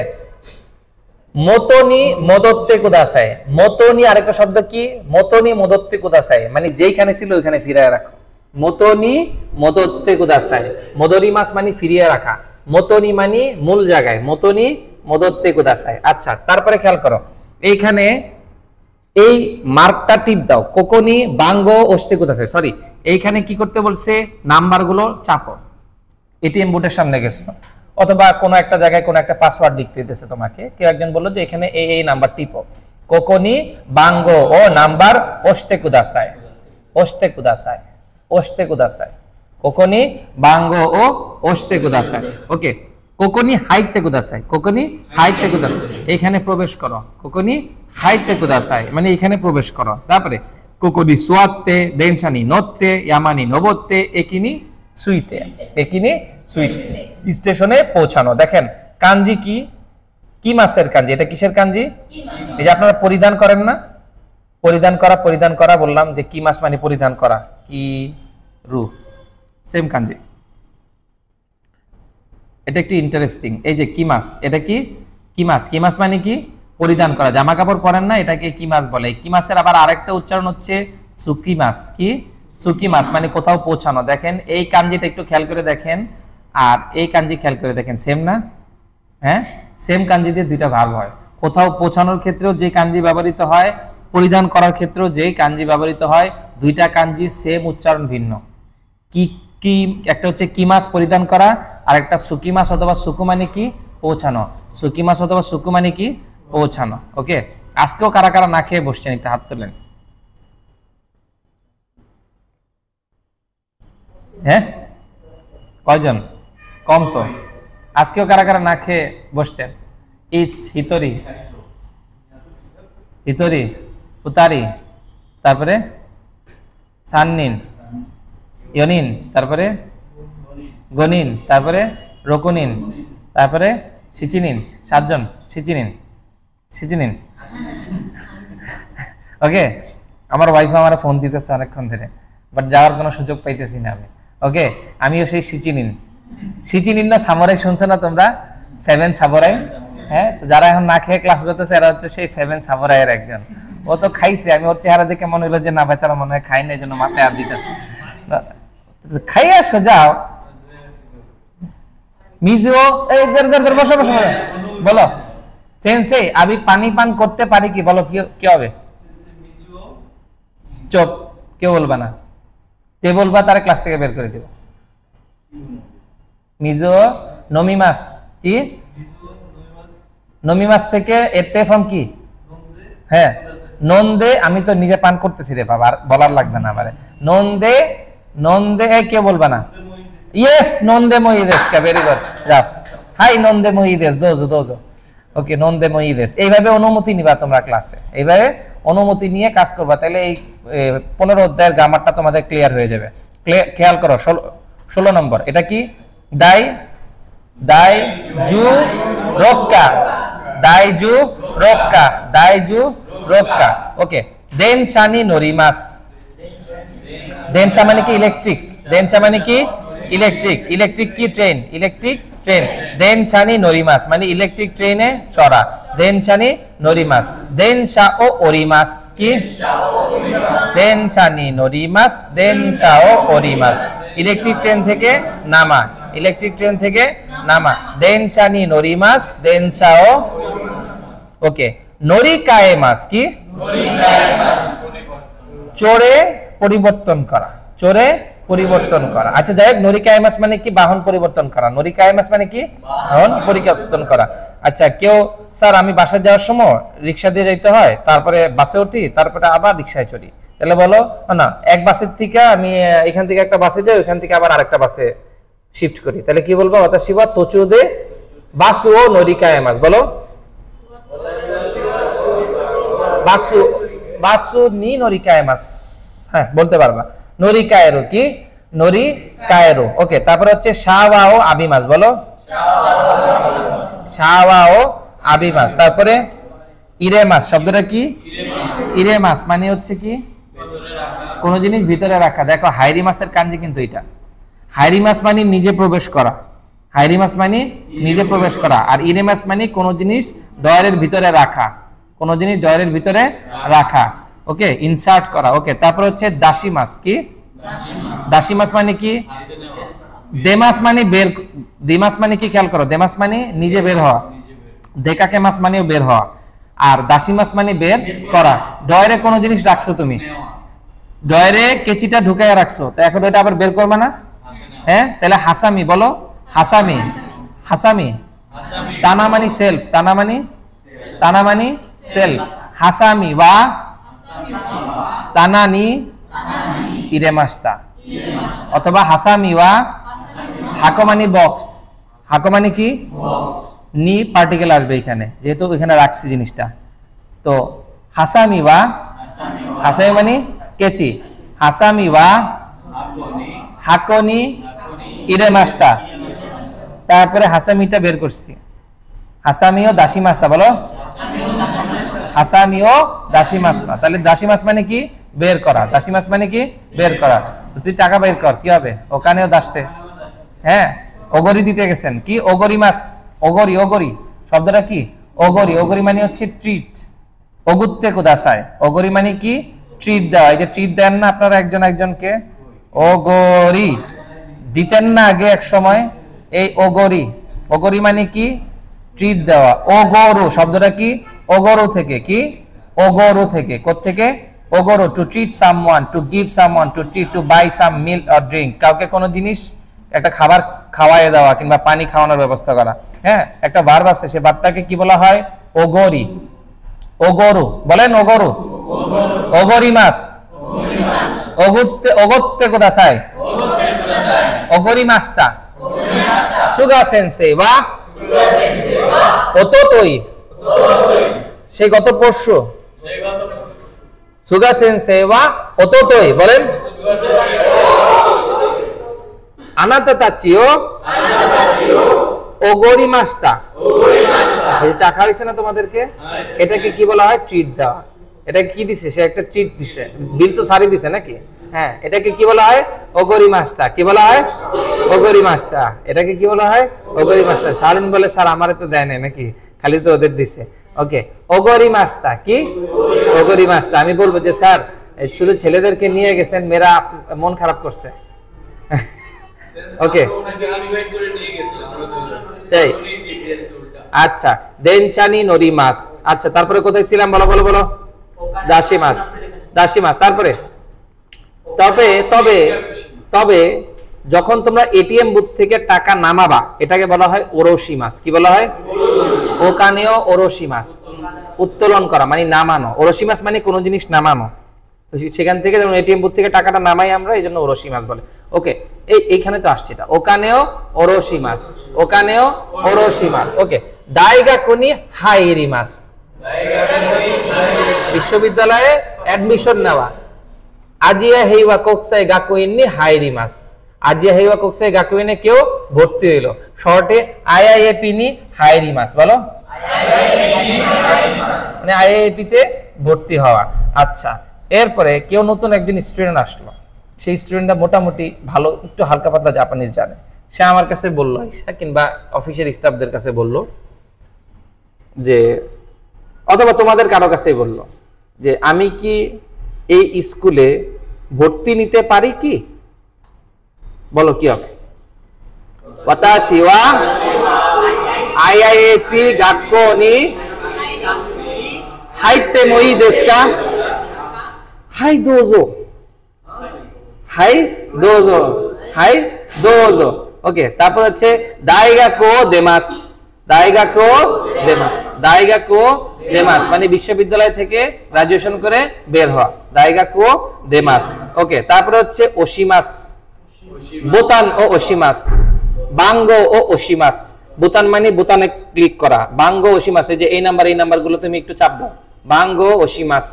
মতনি মদত্তে কুদাসায়। মতনি আরেকটা শব্দ কি? মতনি মদত্তে কুদাসায়, মানে যেইখানে ছিল ওইখানে ফিরায় রাখো। মতনি মদত্তে কুদাসায়, মদরি মাস মানে ফিরিয়ে রাখা, মতনি মানে মূল জায়গায়, মতনি মদত্তে কুদাসায়। আচ্ছা, তারপরে খেয়াল করো, এইখানে এই মার্কটা টিপ দাও, কোকনি বাঙ্গো অস্তে কুদাসায়। সরি, এইখানে কি করতে বলছে? নাম্বারগুলো চাপো। এটিএম বুথের সামনে গেছো অথবা কোনো একটা জায়গায় কোনো একটা পাসওয়ার্ড লিখতে দিতেছে তোমাকে, কেউ একজন বললো যে এখানে এই নাম্বার টিপো, কোকনি বাঙ্গো ও নাম্বার অস্তে কুদাসায়, অস্তে কুদাসায়, অস্তে কুদাসায়, কোকনি বাঙ্গো ও অস্তে কুদাসায়। ওকে, কোকনি হাইতে কুদাসায়, কোকনি হাইতে কুদাসায়, এখানে প্রবেশ করো, কোকনি হাইতে কুদাসায় মানে এখানে প্রবেশ করো। তারপরে কোকনি সোয়াতে দেনসানি নত্তে ইয়ামানি নবত্তে একিনি সুইতে, একিনি সুইতে, স্টেশনে পৌঁছানো। দেখেন কাঞ্জি কি? কি মাসের কাঞ্জি? এটা কিসের কাঞ্জি? এই যে আপনারা পরিধান করেন না, পরিধান করা, পরিধান করা বললাম যে কি মাস মানে পরিধান করা, কি রু, সেম কাঞ্জি। এটা একটু ইন্টারেস্টিং, এই যে কি মাস, এটা কি? কি মাস, কি মাস মানে কি? পরিধান করা, জামা কাপড় পরেন না, এটাকে কি মাস বলে। কি মাসের আবার আরেকটা উচ্চারণ হচ্ছে সুকি মাস। কি? সুকি মাস মানে কোথাও পৌঁছানো। দেখেন এই কাঞ্জিটা একটু খেয়াল করে দেখেন আর এই কাঞ্জি খেয়াল করে দেখেন, সেম না? হ্যাঁ, সেম কাঞ্জি দিয়ে দুইটা ভাব হয়। কোথাও পৌঁছানোর ক্ষেত্রেও যে কাঞ্জি ব্যবহৃত হয়, পরিধান করার ক্ষেত্রেও যে কাঞ্জি ব্যবহৃত হয়, দুইটা কাঞ্জি সেম, উচ্চারণ ভিন্ন। কি কি, একটা হচ্ছে কি মাস পরিধান করা, আর একটা সুকি মাস অথবা সুকু মানে কি? পৌঁছানো। সুকি মাস অথবা সুকু মানে কি? পৌঁছানো। ওকে, আজকেও কারা কারা না খেয়ে বসছেন একটা হাত তোলেন। হ্যাঁ, কয়জন? কম তো। আজকেও কারা কারা না খেয়ে বসছেন? ইচ, হিতরি, হিতরি, পুতারি, তারপরে সান্নিন, ইয়নিন, তারপরে গনিন, তারপরে রকুনিন, তারপরে সিচিনিন। 7 জন। সিচিনিন, সিচিনিন। ওকে, আমার ওয়াইফ আমার ফোন দিতেছে অনেকক্ষণ ধরে, বাট যাওয়ার কোনো সুযোগ পাইতেছি না আমি। ওকে, আমিও সেই সিচিনিন। সিচিনিন না সামুরাই শুনছো না তোমরা? 7 সামুরাই। হ্যাঁ, যারা এখন না খেয়ে ক্লাস করতেছে এরা হচ্ছে সেই 7 সামুরাইয়ের একজন। ও তো খাইছে, আমি ওর চেহারা দেখে মনে হলো যে না বেচারা মনে হয় খাই না, এই জন্য মাথায় আর দিতেছে। খাইয়া সোজাও মিজো, এই বসো বসো, বলো সেন্সেই আমি পানি পান করতে পারি কি? বলো কি হবে? চুপ, কেউ বলবা না, যে বলবা তারা ক্লাস থেকে বের করে দিব। মিজো নমিমাস, কি নমিমাস থেকে এতে ফর্ম কি? হ্যাঁ, নন্দে, আমি তো নিজে পান করতেছি রে বাবা, বলার লাগবে না আমারে। নন্দে, নন্দে, কে বলবা না? ইয়েস, নন্দে মহিদেশ, ভেরি গুড, যাও। হাই নন্দে মহিদেশ, দোজো দোজো। ওকে, নন্দে মহিদেশ। এইভাবে অনুমতি নিবা তোমরা ক্লাসে, এইভাবে অনুমতি নিয়ে কাজ করবা, তাহলে এই 15 অধ্যায়ের গ্রামারটা তোমাদের ক্লিয়ার হয়ে যাবে। খেয়াল করো, 16 নম্বর, এটা কি? দাই দাই জু রক্কা, দাই জু রক্কা, দাই জু রক্কা। ওকে, দেনশানি নরিমাস। দেনশা মানে কি? ইলেকট্রিক। দেনশা মানে কি? ইলেকট্রিক। ইলেকট্রিক কি? ট্রেন। Electric train. দেনশানি নরিমাস মানে ইলেকট্রিক ট্রেনে চড়া। দেনশানি নরিমাস। দেনশা ও ওরিমাস কি? দেনশানি নরিমাস, দেনশা ও ওরিমাস। ইলেকট্রিক ট্রেন থেকে নামা, ইলেকট্রিক ট্রেন থেকে নামা। দেনশানি নরিমাস, দেনশা ও। ওকে, নরিকায়েমাস কি? চড়ে পরিবর্তন করা, চড়ে পরিবর্তন করা। আচ্ছা যাই হোক, নরিকায়েমাস মানে কি? বাহন পরিবর্তন করা। নরিকায়েমাস মানে কি? বাহন পরিবর্তন করা। আচ্ছা, কেউ স্যার আমি বাসায় যাওয়ার সময় রিক্সা দিয়ে যাইতে হয়, তারপরে বাসে উঠি, তারপরে আবার রিক্সায় চড়ি, তাহলে বলো না, এক বাসের থেকে আমি এখান থেকে একটা বাসে যাই, ওইখান থেকে আবার আরেকটা বাসে শিফট করি, তাহলে কি বলবো? অতাশিবা তোচুদে বাসু ও নরিকায়েমাস। বলো বাসু, বাসু নি নরিকায়েমাস। হ্যাঁ বলতে পারবা। নরিকায়েরো কি? নরিকায়েরো। ওকে, তারপর হচ্ছে শাওয়া ও আবিমাস। বলো শাওয়া ও আবিমাস। তারপরে ইরেমাস, শব্দটা কি? ইরেমাস মানে হচ্ছে কি? কোন জিনিস ভিতরে রাখা। দেখো হাইরিমাসের কাঞ্জি কিন্তু এটা। হাইরিমাস মানে নিজে প্রবেশ করা, হাইরিমাস মানে নিজে প্রবেশ করা, আর ইরেমাস মানে কোন জিনিস ডয়ারের ভিতরে রাখা, কোন জিনিস ডয়ারের ভিতরে রাখা। ওকে, ইনসার্ট করা। ওকে, তারপর হচ্ছে দাসিমাস কি? দাসিমাস মানে কি? দেমাস মানে বের, দেমাস মানে কি? খেয়াল করো, দেমাস মানে নিজে বের হওয়া, দেকাকে মাস মানেও বের হওয়া, আর দাসিমাস মানে বের করা। ডয়ারে কোন জিনিস রাখছো তুমি, ডয়ারে কেচিটা ঢুকাইয়া রাখছো, তো এখন এটা আবার বের করবা না? হ্যাঁ, তাহলে হাসামি। বলো হাসামি, হাসামি। তানা মানে সেলফ, তানা মানে, তানা মানে সেলফ। হাসামি বা তানানি ইরেমাস্তা, অথবা হাসামি ওয়া হাকো মানে বক্স। হাকো মানে কি? নি পার্টিকেল আসবে এখানে, যেহেতু এখানে রাখছি জিনিসটা। তো হাসামি ওয়া, হাসামি মানে কেচি, হাসামি ওয়া হাকোনি ইরেমাস্তা। তারপরে হাসামিটা বের করছি, হাসামিও দাসিমাস্তা। বলো হাসামিও দাসিমাস্তা। তাহলে দাসিমাস মানে কি? বের করা। দাসিমাস মানে কি? বের করা। তুই টাকা বের কর, কি হবে? ওখানেও দাসতে। হ্যাঁ, ওগরি দিতে গেছেন কি? ওগরি মাস, ওগরি, ওগরি শব্দটা কি? ওগরি। ওগরি মানে হচ্ছে ট্রিট, অগুত্তে কুদাসায়। ওগরি মানে কি? ট্রিট দেওয়া। এই যে ট্রিট দেন না আপনারা একজন একজনকে, ওগরি দিতেন না আগে এক সময়, এই ওগরি। ওগরি মানে কি? ট্রিট দেওয়া। ওগরু শব্দটা কি? ওগরু থেকে। কি? ওগরু থেকে। কোত্থেকে? ওগরু। To treat someone, to give someone, to treat, to buy some meal or drink. কাউকে কোনো জিনিস, একটা খাবার খাওয়ায় দেওয়া কিংবা পানি খাওয়ানোর ব্যবস্থা করা। হ্যাঁ, একটা ভার্ব আছে, সে ভার্বটাকে কি বলা হয়? ওগরি। ওগরু বলেন, ওগরু। ওগরি মাস, ওগুত্তে, ওগত্তে কুদাসাই, ওগরি মাস্তা, সুগা সেন্সে বা ওতোতই, সেই গত পরশু। সুগা সেন্সে বা ওতোতই বলেন। আনাতা তাচিও ওগরি মাস্তা। এই যে চা খাওয়াইছে না তোমাদেরকে, এটাকে কি বলা হয়? ট্রিট দেওয়া। এটা কি দিছে? সে একটা ট্রিট দিছে, বিল তো সারি দিছে নাকি? হ্যাঁ, এটাকে কি বলা হয়? ওগরি মাস্তা। কি বলা হয়? ওগরি মাস্তা। এটাকে কি বলা হয়? ওগরি মাস্তা। সালিন বলে, স্যার আমারে তো দেয় নাই নাকি, খালি তো ওদের দিছে। ওকে, ওগরি মাস্তা কি? ওগরি মাস্তা। আমি বলবো যে স্যার শুধু ছেলেদেরকে নিয়ে গেছেন, মেয়েরা মন খারাপ করছে। ওকে, তাই? আচ্ছা, দেনশানি নরিমাস। আচ্ছা, তারপরে কোথায় ছিলাম? বলো বলো বলো। দাসিমাস, দাসিমাস। তারপরে তবে তবে তবে যখন তোমরা এটিএম বুথ থেকে টাকা নামাবা, এটাকে বলা হয় ওরোশিমাস। কি বলা হয়? ওকানেও ওরোশিমাস, উত্তোলন করা মানে নামানো। ওরোশিমাস মানে কোনো জিনিস নামানো, সেখান থেকে যেমন এটিএম বুথ থেকে টাকাটা নামাই আমরা, এই জন্য ওরোশিমাস বলে। ওকে, এইখানে তো আসছে এটা, ওকানেও ওরোশিমাস, ওকানেও ওরোশিমাস। ওকে, দাইগাকুনি হাইরিমাস, বিশ্ববিদ্যালয়ে অ্যাডমিশন নেওয়া। আজিয়া হেইবা কোকসাই গাকুইনি হাইরিমাস। আজিয়া হেইওয়া কোকসে গাকুইনে কেউ ভর্তি হইলো, শর্টে আইআইএপি নি হাইরিমাস, বলো মানে আইআইপি তে ভর্তি হওয়া। আচ্ছা, এরপরে কেউ নতুন একদিন স্টুডেন্ট আসলো, সেই স্টুডেন্টটা মোটামুটি ভালো একটু হালকা পাতলা জাপানিজ জানে, সে আমার কাছে বললো কিংবা অফিসের স্টাফদের কাছে বললো যে, অথবা তোমাদের কারো কাছেই বললো যে আমি কি এই স্কুলে ভর্তি নিতে পারি কি? বলো কি হবে? ওয়াতাশি ওয়া আইআইএপি গাক্কো নি হাইতে মই দেশু কা? হাই দোজো, হাই দোজো, হাই দোজো। ওকে, তারপর হচ্ছে দাইগাকো দেমাস, দাইগাকো দেমাস, দাইগাকো দেমাস মানে বিশ্ববিদ্যালয় থেকে গ্রাজুয়েশন করে বের হওয়া, দাইগাকো দেমাস। ওকে, তারপর হচ্ছে ওশিমাস, বোতান ও ওশিমাস, বাঙ্গো ও ওশিমাস। বোতান মানে বোতানে ক্লিক করা, বাঙ্গো ওশিমাস এই যে এই নাম্বারগুলো তুমি একটু চাপ দাও, বাঙ্গো ওশিমাস।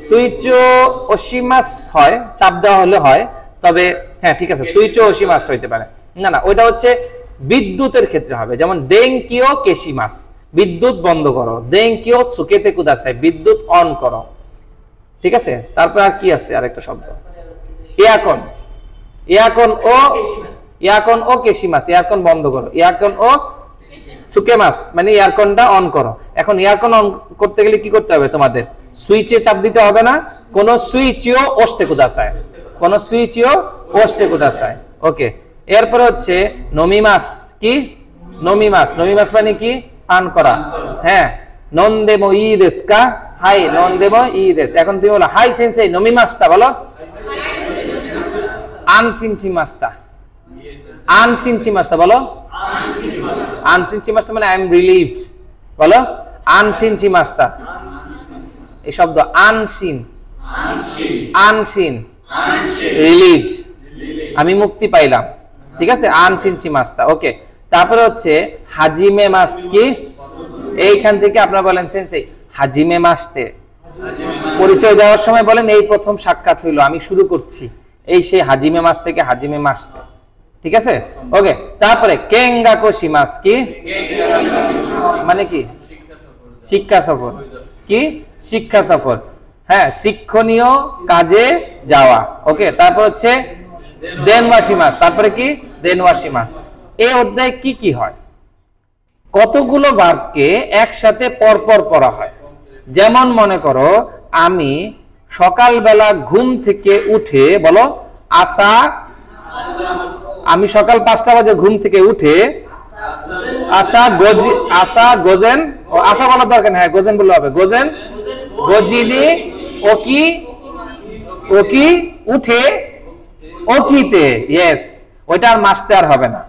সুইচো ওশিমাস হয়, চাপ দেওয়া হলে হয়, তবে হ্যাঁ ঠিক আছে সুইচো ওশিমাস হইতে পারে। না না, ওইটা হচ্ছে বিদ্যুতের ক্ষেত্রে হবে, যেমন দেনকিও কেশিমাস, বিদ্যুৎ বন্ধ করো, দেনকিও সুকেতে কুদাসাই, বিদ্যুৎ অন করো। ঠিক আছে, তারপর আর কি আছে আরেকটা শব্দ? ইয়াকন, ইয়াকন ও ইয়াকন ও কেশিমাস, ইয়ারকন বন্ধ করো, ইয়ারকন ও সুকেমাস মানে এয়ারকনটা অন করো। এখন এয়ারকন অন করতে গেলে কি করতে হবে? তোমাদের সুইচে চাপ দিতে হবে না, কোন সুইচও ওস্তে কুদাসায়, কোন সুইচও ওস্তে কুদাসায়। ওকে, এরপর হচ্ছে নমিমাস, কি নমিমাস? নমিমাস মানে কি? পান করা। হ্যাঁ, নন্দেমো ই দেশু কা? হাই নন্দেমো ই দেশু। এখন তুমি বলো হাই সেন্সেই নমিমাস্তা, বলো আনচিনচিমাস্তা, আনচিনচিমাস্তা, বলো আনচিনচিমাস্তা মানে আই এম রিলিভড, বলো আনচিনচিমাস্তা। এই শব্দ আনসিন, আনসিন রিলিভড, আমি মুক্তি পাইলাম। ঠিক আছে, আনচিনচিমাস্তা। ওকে, তারপরে হচ্ছে হাজিমে মাস, কি? এইখান থেকে আপনারা বলেন সেন্সেই হাজিমে মাসতে, পরিচয় দেওয়ার সময় বলেন এই প্রথম সাক্ষাৎ হইলো, আমি শুরু করছি, এই সেই হাজিমে মাস থেকে হাজিমে মাসতে। ঠিক আছে, ওকে। তারপরে কেঙ্গাকো শিমাস, কি মানে কি? শিক্ষা সফর, কি শিক্ষা সফর, হ্যাঁ শিক্ষণীয় কাজে যাওয়া। ওকে, তারপর হচ্ছে দেনওয়াশি মাস, তারপরে কি দেনওয়াশি মাস। এই অধ্যায়ে কি কি হয়? কতগুলো ভার্বকে একসাথে পরপর পড়া হয়। যেমন মনে করো আমি সকালবেলা ঘুম থেকে উঠে, বলো আসা, আমি সকাল 5টা বাজে ঘুম থেকে উঠে আসা গজি, আসা গোজেন, ও আসা বলার দরকার, হ্যাঁ গোজেন বললে হবে, গোজেন গজিনি ওকি, ওকি উঠে ওকিতে, ইয়েস, ওইটা আর মাসতে আর হবে না।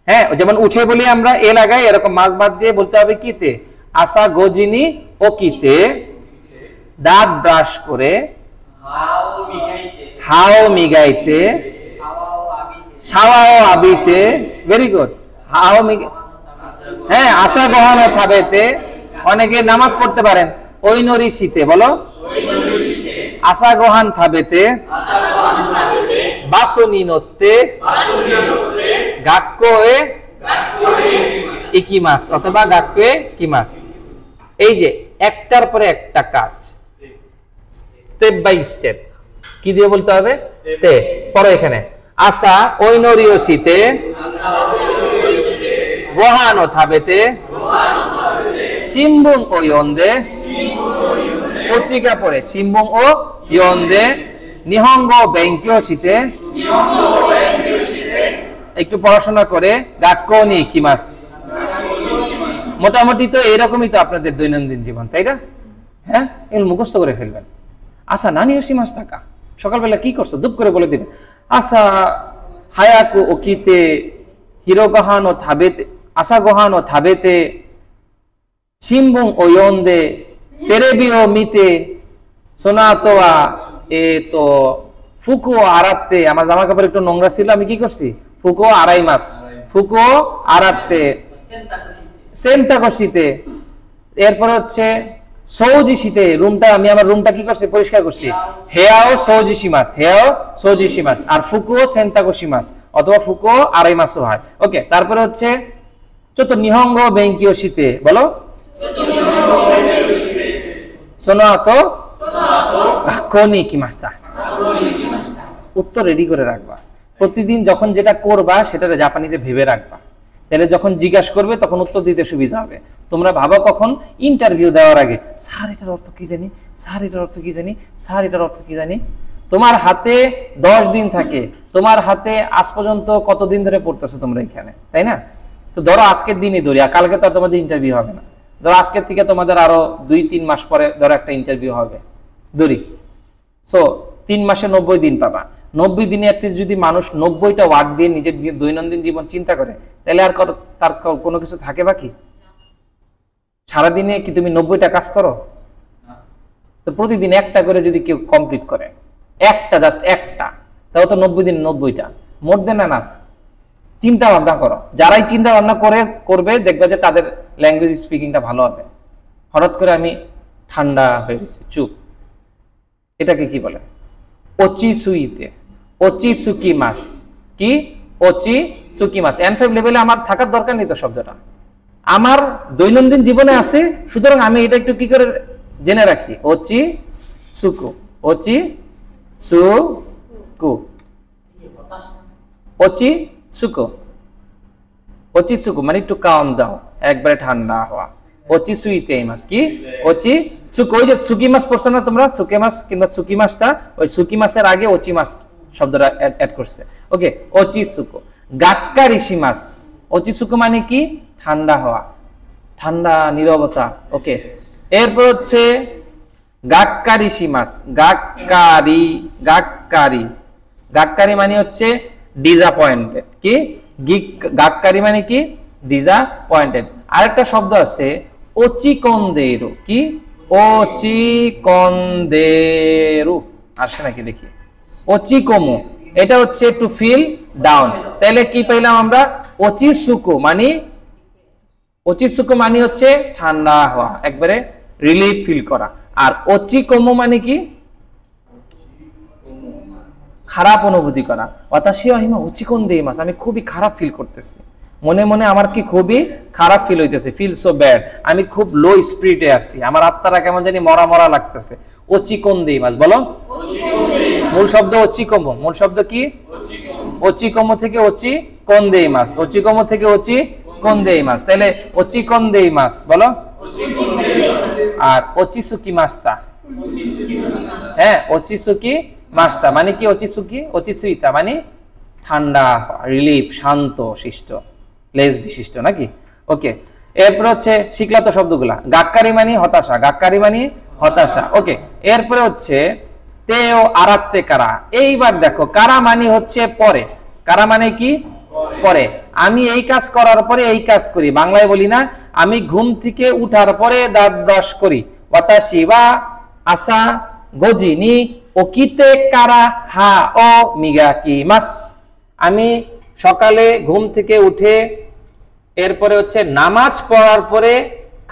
হ্যাঁ, যেমন উঠে বলি আমরা এ লাগাই, এরকম মাস বাদ দিয়ে বলতে হবে কিতে, আসা গজিনি ওকিতে, দাঁত ব্রাশ করে, হাও মিগাইতে, সাওয়াও আবিতে, ভেরি গুড, হাও মিগাই, হ্যাঁ আসা গহানো থাবেতে, অনেকে নামাজ পড়তে পারেন, ওই নরি শীতে, বলো আসা গহান থাবেতে, বাসনি নত্তে, গাক্কোয়ে ইকিমাস অথবা গাক্কোয়ে কিমাস। এই যে একটার পরে একটা কাজ, স্টেপ বাই স্টেপ, কি দিয়ে বলতে হবে? তে। পরে এখানে আসা ওই নরিও শীতে, গহানো থাবেতে, সিম্বুং ও ইয়ন্দে, পত্রিকা পড়ে সিম্বুং ও ইয়ন্দে, নিহঙ্গো বেঙ্কিও শীতে, একটু পড়াশোনা করে গাক্কো নি ইকিমাস। মোটামুটি তো এরকমই তো আপনাদের দৈনন্দিন জীবন, তাই না? হ্যাঁ, এগুলো মুখস্থ করে ফেলবেন। আচ্ছা নানি ওশিমাস থাকা, সকালবেলা কি করছো দুপ করে বলে দিবেন, আসা হায়াকু ওকিতে, হিরো গহানো থাবেতে, আসা গহানো থাবেতে, সিম্বুং ও ইয়ন্দে, তেরেবি ও মিতে, সোনাতোয়া এ তো ফুকু আরাতে, আমার জামা কাপড় একটু নোংরা ছিল, আমি কি করছি? ফুকু আড়াই মাস, ফুকু আরাতে, সেন্তা কষিতে। এরপর হচ্ছে সৌজিশিতে রুমটা আমি আমার রুমটা কি করছি পরিষ্কার করছি হেয়াও সৌজিশিমাস হেয়াও সৌজিশিমাস আর ফুকুও সেন্তাকোশিমাস অথবা ফুকুও আরাইমাসও হয় ওকে তারপরে হচ্ছে চতো নিহঙ্গ বেঙ্কিও শীতে বলো সোনাতো কোনি কিমাস্তা উত্তর রেডি করে রাখবা প্রতিদিন যখন যেটা করবা সেটা জাপানিজে ভেবে রাখবা তাহলে যখন জিজ্ঞাসা করবে তখন উত্তর দিতে সুবিধা হবে তোমরা ভাবো কখন ইন্টারভিউ দেওয়ার আগে স্যার এটার অর্থ কি জানি স্যার এটার অর্থ কি জানি স্যার এটার অর্থ কি জানি তোমার হাতে 10 দিন থাকে তোমার হাতে আজ পর্যন্ত কতদিন ধরে পড়তেছো তোমরা এখানে তাই না তো ধরো আজকের দিনই ধরি আর কালকে তো আর তোমাদের ইন্টারভিউ হবে না ধরো আজকের থেকে তোমাদের আরো 2-3 মাস পরে ধরো একটা ইন্টারভিউ হবে ধরি সো 3 মাসে 90 দিন পাবা 90 দিনে অ্যাটলিস্ট যদি মানুষ 90টা ওয়ার্ড দিয়ে নিজের দৈনন্দিন জীবন চিন্তা করে তাহলে আর তার কোনো কিছু থাকে বাকি সারাদিনে কি তুমি 90টা কাজ করো তো প্রতিদিন একটা করে যদি কেউ কমপ্লিট করে একটা জাস্ট একটা তাও তো 90 দিন 90টা মোর দেন না চিন্তা ভাবনা করো যারাই চিন্তা ভাবনা করবে দেখবে যে তাদের ল্যাঙ্গুয়েজ স্পিকিংটা ভালো হবে হঠাৎ করে আমি ঠান্ডা হয়ে গেছি চুপ এটাকে কি বলে ওচিসুইতে ওচিসুকিমাস কি ওচিসুকিমাস N5 লেভেলে আমার থাকার দরকার নেই তো শব্দটা আমার দৈনন্দিন জীবনে আছে সুতরাং আমি এটা একটু কি করে জেনে রাখি ওচিসুকু ওচিসুকু ওচিসুকু মানে একটু কাম দাও একবারে ঠান্ডা হওয়া ওচিসুইতে মাস কি ওচিসুকু ওই যে সুকিমাস পড়ছো না তোমরা সুকিমাস কিংবা সুকিমাসটা ওই সুকিমাসের আগে ওচিমাস শব্দটা অ্যাড করছে ওকে ওচিসুকু গাক্কারিশিমাস ওচিসুকু মানে কি ঠান্ডা হওয়া ঠান্ডা নীরবতা ওকে এরপর হচ্ছে গাক্কারিশিমাস গাক্কারি মানে হচ্ছে ডিসঅ্যাপয়েন্টেড কি গাক্কারি মানে কি ডিসঅ্যাপয়েন্টেড আরেকটা শব্দ আছে ওচিকন্দেরু কি ওচিকন্দেরু আসে নাকি দেখি ওচিকোমো এটা হচ্ছে টু ফিল ডাউন তাহলে কি পেলাম আমরা ওচিসুকু মানে হচ্ছে ঠান্ডা হওয়া একবারে রিলিফ ফিল করা আর ওচিকোমো মানে কি খারাপ অনুভূতি করা ওয়াতাশি ওয়া হিমা ওচিকন্দেইমাস আমি খুবই খারাপ ফিল করতেছি মনে মনে আমার কি খুবই খারাপ ফিল হইতেছে ফিল সো ব্যাড আমি খুব লো স্পিরিটে আছি আমার আত্মাটা কেমন জানি মরা মরা লাগতেছে ওচিকন্দেইমাস বলো মূল শব্দ ওচিকোমো মূল শব্দ কি ওচিকোমো থেকে ওচিকন্দেইমাস ওচিকোমো থেকে ওচিকন্দেইমাস তাহলে ওচিকন্দেইমাস বলো আর ওচিসুকিমাস্তা হ্যাঁ ওচিসুকিমাস্তা মানে কি ওচিসুইতা মানে ঠান্ডা রিলিফ শান্ত শিষ্ট লেজ বিশিষ্ট নাকি ওকে এরপর হচ্ছে শিখলা তো শব্দগুলা গাক্কারি মানে হতাশা ওকে এরপরে হচ্ছে তেও আরাত্তে কারা এইবার দেখো কারা মানে হচ্ছে পরে কারা মানে কি পরে আমি এই কাজ করার পরে এই কাজ করি বাংলায় বলি না আমি ঘুম থেকে উঠার পরে দাঁত ব্রাশ করি ওয়াতাশি ওয়া আসা গোজিনি ওকিতে কারা হা ও মিগাকিমাস আমি সকালে ঘুম থেকে উঠে এরপরে হচ্ছে নামাজ পড়ার পরে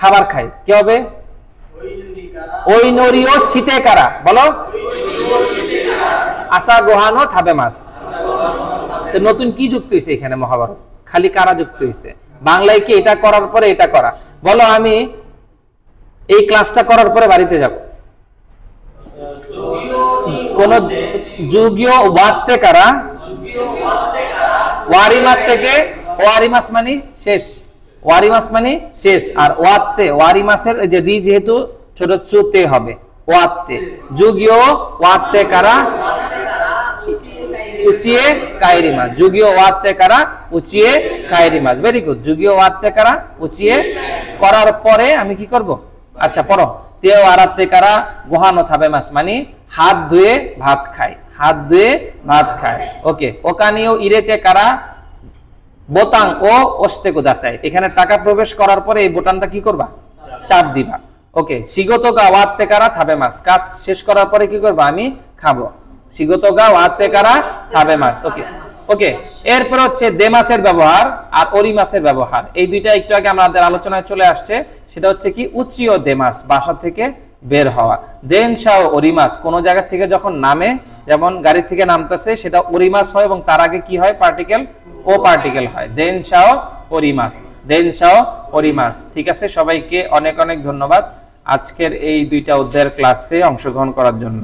খাবার খাই কি হবে ওই নরিও শীতে কারা বলো আসা গোহানো থাবে মাস নতুন কি যুক্ত হয়েছে এখানে মহাভারত খালি কারা যুক্ত হয়েছে বাংলায় কি এটা করার পরে এটা করা বলো আমি এই ক্লাসটা করার পরে বাড়িতে যাব কোন যুগীয় ওয়াতে কারা ওয়ারিমাস থেকে ওয়ারিমাস মানে শেষ ওয়ারিমাস মানে শেষ আর ওয়াতে ওয়ারিমাসের যে রি যেহেতু ছোট সুতে হবে ওয়াতে যুগীয় ওয়াতে কারা উচিয়ে কাইরিমাস যুগীয় ওয়াতে কারা উচিয়ে কাইরিমাস ভেরি গুড যুগীয় ওয়াতে কারা উচিয়ে করার পরে আমি কি করব আচ্ছা পড়ো তেও আরাতে কারা গোহানো থাবে মাস মানে হাত ধুয়ে ভাত খায় ওকে ওকানিও ইরেতে কারা বোতাম ও ওস্তে কুদাসাই এখানে টাকা প্রবেশ করার পরে এই বোতামটা কি করবা চাপ দিবা ওকে সিগতো গা ওয়াতে কারা থাবে মাস কাজ শেষ করার পরে কি করবা আমি খাবো শিগোতোগা ওয়াতেকারা থাবেমাস। ওকে ওকে, এরপর হচ্ছে দেমাসের ব্যবহার আর ওরিমাসের ব্যবহার। এই দুইটা একটু আগে আমাদের আলোচনায় চলে আসছে। সেটা হচ্ছে কি উচিও দেমাস, বাসা থেকে বের হওয়া। দেনশাও ওরিমাস, কোন জায়গা থেকে যখন নামে, যেমন গাড়ি থেকে নামতেছে, সেটা ওরিমাস হয় এবং তার আগে কি হয়? পার্টিকেল ও পার্টিকেল হয়। দেনশাও ওরিমাস, দেনশাও ওরিমাস। ঠিক আছে, সবাইকে অনেক অনেক ধন্যবাদ আজকের এই দুইটা অধ্যায়ের ক্লাসে অংশগ্রহণ করার জন্য।